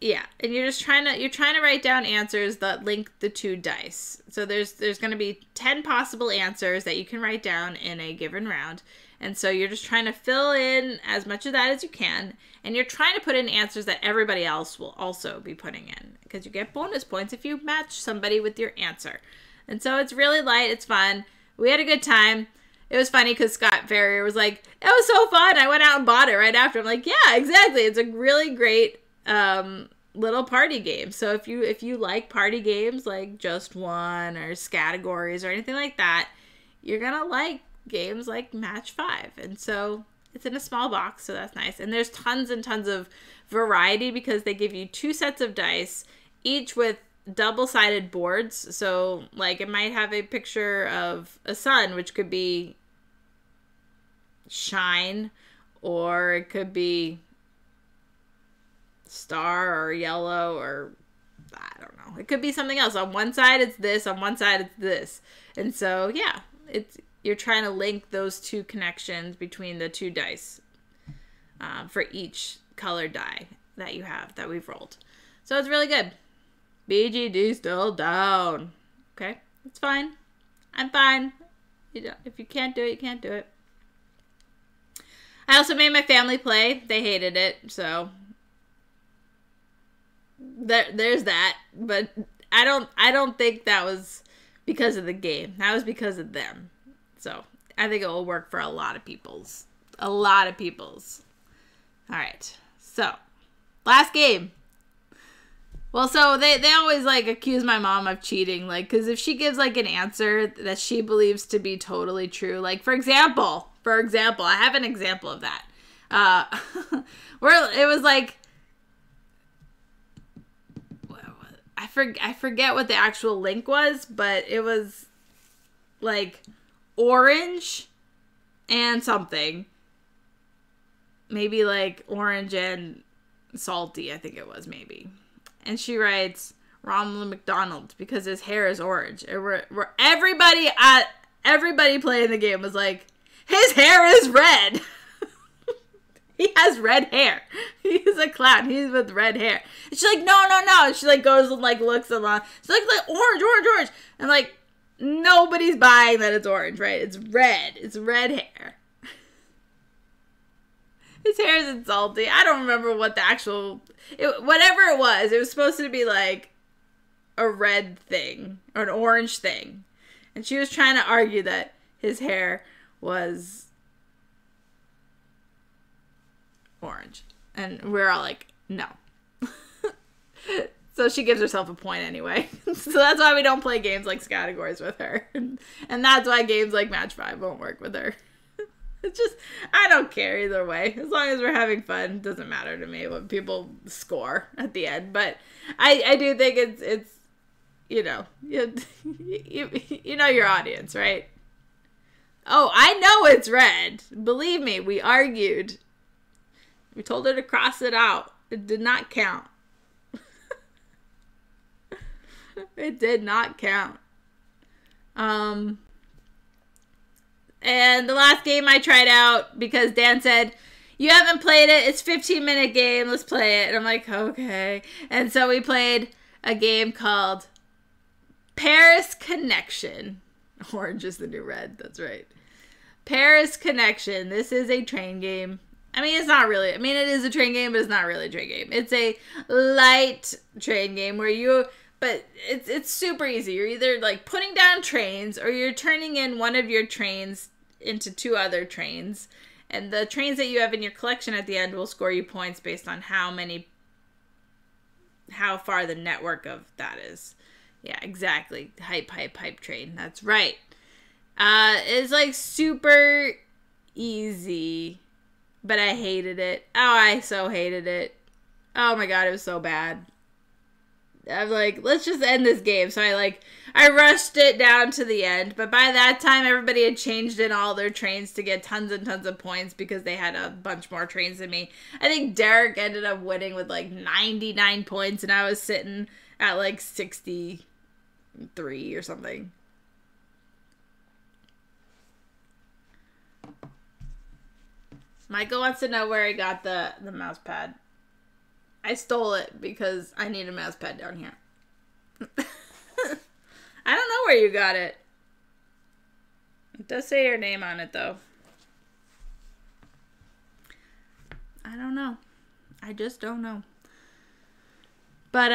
Yeah, and you're trying to write down answers that link the 2 dice. So there's going to be 10 possible answers that you can write down in a given round. And so you're just trying to fill in as much of that as you can, and you're trying to put in answers that everybody else will also be putting in because you get bonus points if you match somebody with your answer. And so it's really light, it's fun. We had a good time. it was funny because Scott Ferrier was like, it was so fun. I went out and bought it right after. I'm like, yeah, exactly. It's a really great little party game. So if you like party games like Just One or Scattergories or anything like that, you're going to like games like Match 5. And so it's in a small box, so that's nice. And there's tons and tons of variety because they give you 2 sets of dice, each with double-sided boards. So like it might have a picture of a sun, which could be shine, or it could be star or yellow, or I don't know. It could be something else. On one side it's this, on one side it's this. And so yeah, you're trying to link those 2 connections between the 2 dice for each colored die that you have that we've rolled. So it's really good. BGD still down. Okay, it's fine. I'm fine. If you can't do it, you can't do it. I also made my family play. They hated it, so there's that. But I don't think that was because of the game. That was because of them. So I think it will work for a lot of people's. A lot of people's. All right. So last game. Well, so they always like accuse my mom of cheating, like, because if she gives like an answer that she believes to be totally true, like for example, I have an example of that. Where it was like, I forget what the actual link was, but it was like orange and something, maybe like orange and salty, I think it was maybe. And she writes Ronald McDonald because his hair is orange. And everybody playing the game was like, his hair is red. He has red hair. He's a clown. He's with red hair. And she's like, no. And she like goes and like looks along. She's like orange. And like nobody's buying that it's orange, right? It's red. It's red hair. His hair isn't salty. I don't remember what the actual... whatever it was supposed to be like a red thing or an orange thing. And she was trying to argue that his hair was orange. And we're all like, no. So she gives herself a point anyway. So that's why we don't play games like Scattergories with her. And that's why games like Match 5 won't work with her. It's just, I don't care either way. As long as we're having fun, it doesn't matter to me what people score at the end. But I do think it's you know your audience, right? Oh, I know it's red. Believe me, we argued. We told her to cross it out. It did not count. It did not count. And the last game I tried out because Dan said, you haven't played it. It's a 15-minute game. Let's play it. And I'm like, okay. And so we played a game called Paris Connection. Orange is the new red. That's right. Paris Connection. This is a train game. I mean, it's not really. I mean, it is a train game, but it's not really a train game. It's a light train game where but it's super easy. You're either like putting down trains or you're turning in one of your trains into 2 other trains. And the trains that you have in your collection at the end will score you points based on how far the network of that is. Yeah, exactly. Hype train. That's right. It's like super easy, but I hated it. Oh, I so hated it. Oh my God, it was so bad. I'm like, let's just end this game. So I rushed it down to the end. But by that time, everybody had changed in all their trains to get tons and tons of points because they had a bunch more trains than me. I think Derek ended up winning with like 99 points, and I was sitting at like 63 or something. Michael wants to know where he got the mouse pad. I stole it because I need a mouse pad down here. I don't know where you got it. It does say your name on it, though. I don't know. I just don't know. But,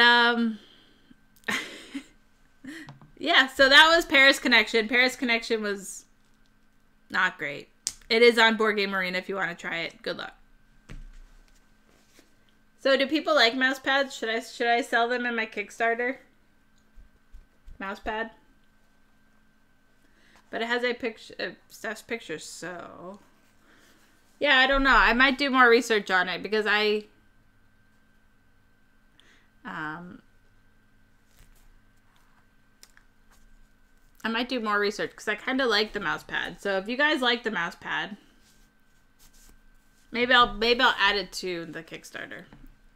yeah, so that was Paris Connection. Paris Connection was Not great. It is on Board Game Arena if you want to try it. Good luck. So do people like mouse pads? Should I sell them in my Kickstarter? Mouse pad? But it has a picture, Steph's picture, so... Yeah, I don't know. I might do more research on it because I might do more research because I kind of like the mouse pad. So if you guys like the mouse pad, maybe I'll add it to the Kickstarter.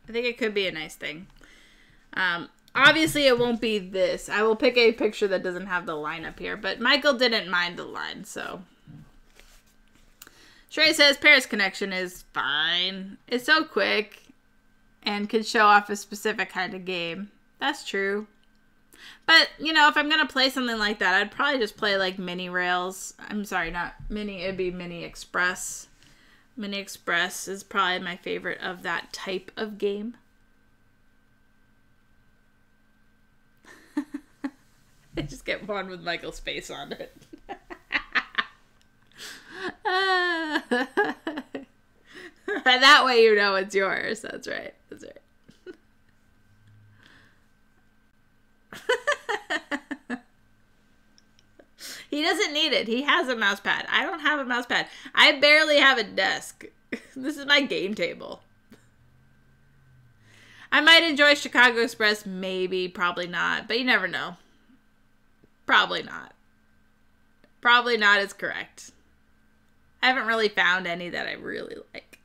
I think it could be a nice thing. Obviously, it won't be this. I will pick a picture that doesn't have the line up here, but Michael didn't mind the line, so. Shrey says Paris Connection is fine. It's so quick and can show off a specific kind of game. That's true. But, you know, if I'm going to play something like that, I'd probably just play like Mini Rails. I'm sorry, not Mini. It'd be Mini Express. Mini Express is probably my favorite of that type of game. I just get one with Michael's face on it. That way you know it's yours. That's right. That's right. He doesn't need it. He has a mouse pad. I don't have a mouse pad. I barely have a desk. This is my game table. I might enjoy Chicago Express. Maybe. Probably not. But you never know. Probably not. Probably not is correct. I haven't really found any that I really like.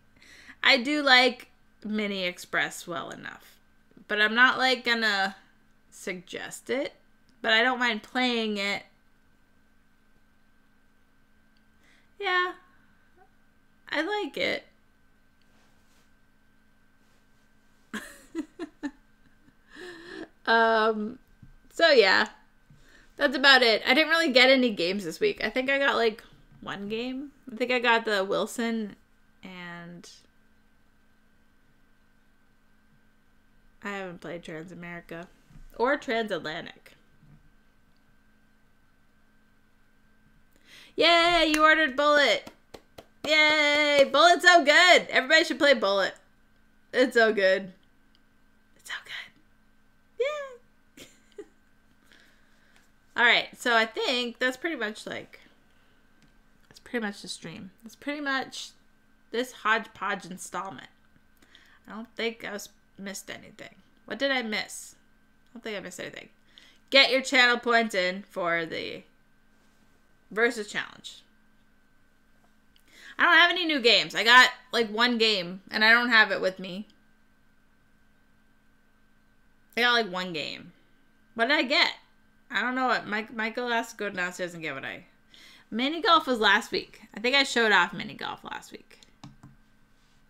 I do like Mini Express well enough. But I'm not like gonna suggest it. But I don't mind playing it. Yeah. I like it. So yeah. That's about it. I didn't really get any games this week. I think I got like one game. I think I got the Wilson and I haven't played Transamerica or Transatlantic. Yay, you ordered Bullet. Yay, Bullet's so good. Everybody should play Bullet. It's so good. It's so good. Yay. All right, so I think that's pretty much like, that's pretty much the stream. That's pretty much this Hodgepodge installment. I don't think I missed anything. What did I miss? I don't think I missed anything. Get your channel points in for the Versus Challenge. I don't have any new games. I got like one game and I don't have it with me. I got like one game. What did I get? I don't know what. Michael has to go downstairs and get what I... Mini golf was last week. I think I showed off mini golf last week.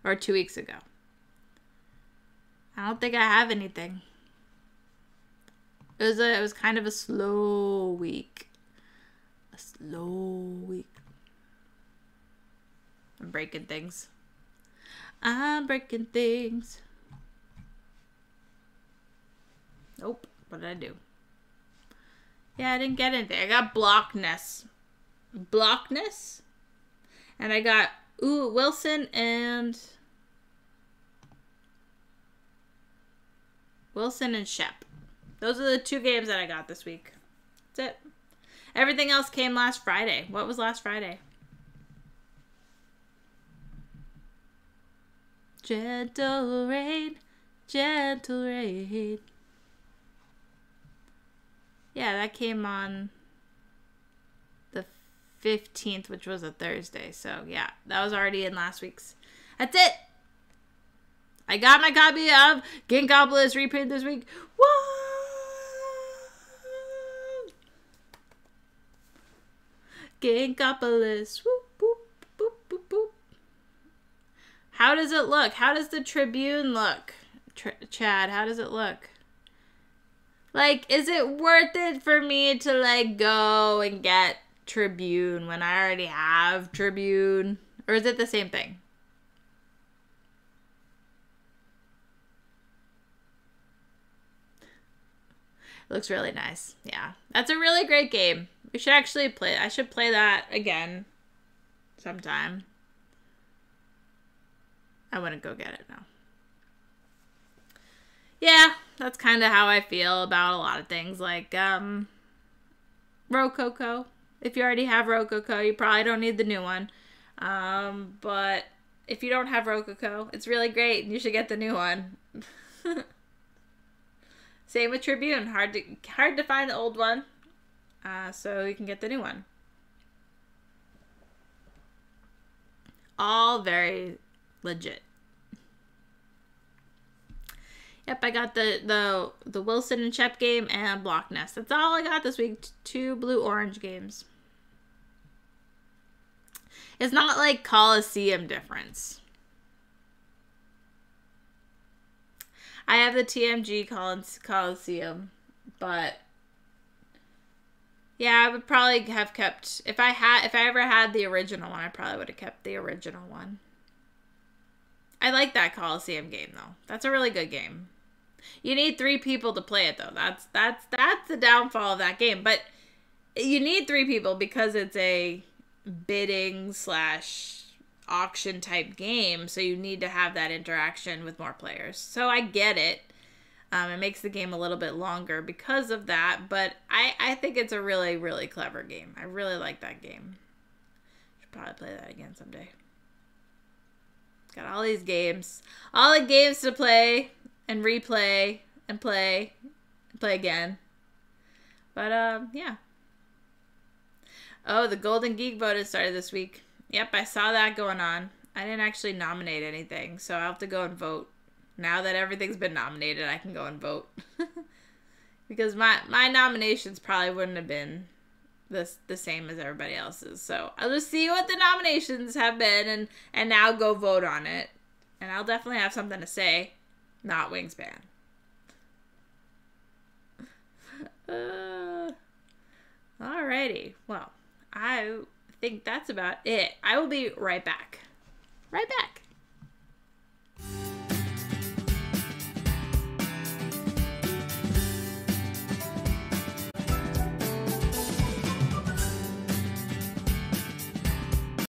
Or 2 weeks ago. I don't think I have anything. It was kind of a slow week. A slow week. I'm breaking things. I'm breaking things. Nope. What did I do? Yeah, I didn't get anything. I got Blockness. Blockness? And I got Wilson and Shep. Those are the two games that I got this week. That's it. Everything else came last Friday. What was last Friday? Gentle rain, gentle rain. Yeah, that came on the 15th, which was a Thursday. So, yeah, that was already in last week's. That's it. I got my copy of Gingkapolis Repaint this week. Whoa! Gingkapolis. Whoop, boop, boop, boop, boop. How does it look? How does the Tribune look? Chad, how does it look? Like, is it worth it for me to, like, go and get Tribune when I already have Tribune? Or is it the same thing? It looks really nice. Yeah. That's a really great game. We should actually play. I should play that again. sometime. I wouldn't go get it now. Yeah, that's kind of how I feel about a lot of things, like Rococo. If you already have Rococo, you probably don't need the new one. But if you don't have Rococo, it's really great and you should get the new one. Same with Tribune. Hard to find the old one. So you can get the new one. All very legit. Yep, I got the Wilson and Shep game and Block Nest. That's all I got this week. 2 blue-orange games. It's not like Coliseum difference. I have the TMG Coliseum, but yeah, I would probably have kept, if I ever had the original one, I probably would have kept the original one. I like that Coliseum game though. That's a really good game. You need 3 people to play it though. That's the downfall of that game. But you need 3 people because it's a bidding / auction type game, so you need to have that interaction with more players. So I get it. It makes the game a little bit longer because of that, but I think it's a really, really clever game. I really like that game. Should probably play that again someday. Got all these games. All the games to play and replay and play again. But, yeah. Oh, the Golden Geek vote has started this week. Yep, I saw that going on. I didn't actually nominate anything, so I'll have to go and vote. Now that everything's been nominated, I can go and vote. Because my nominations probably wouldn't have been the same as everybody else's. So I'll just see what the nominations have been and now go vote on it. And I'll definitely have something to say. Not Wingspan. Alrighty. Well, I think that's about it. I will be right back. Right back.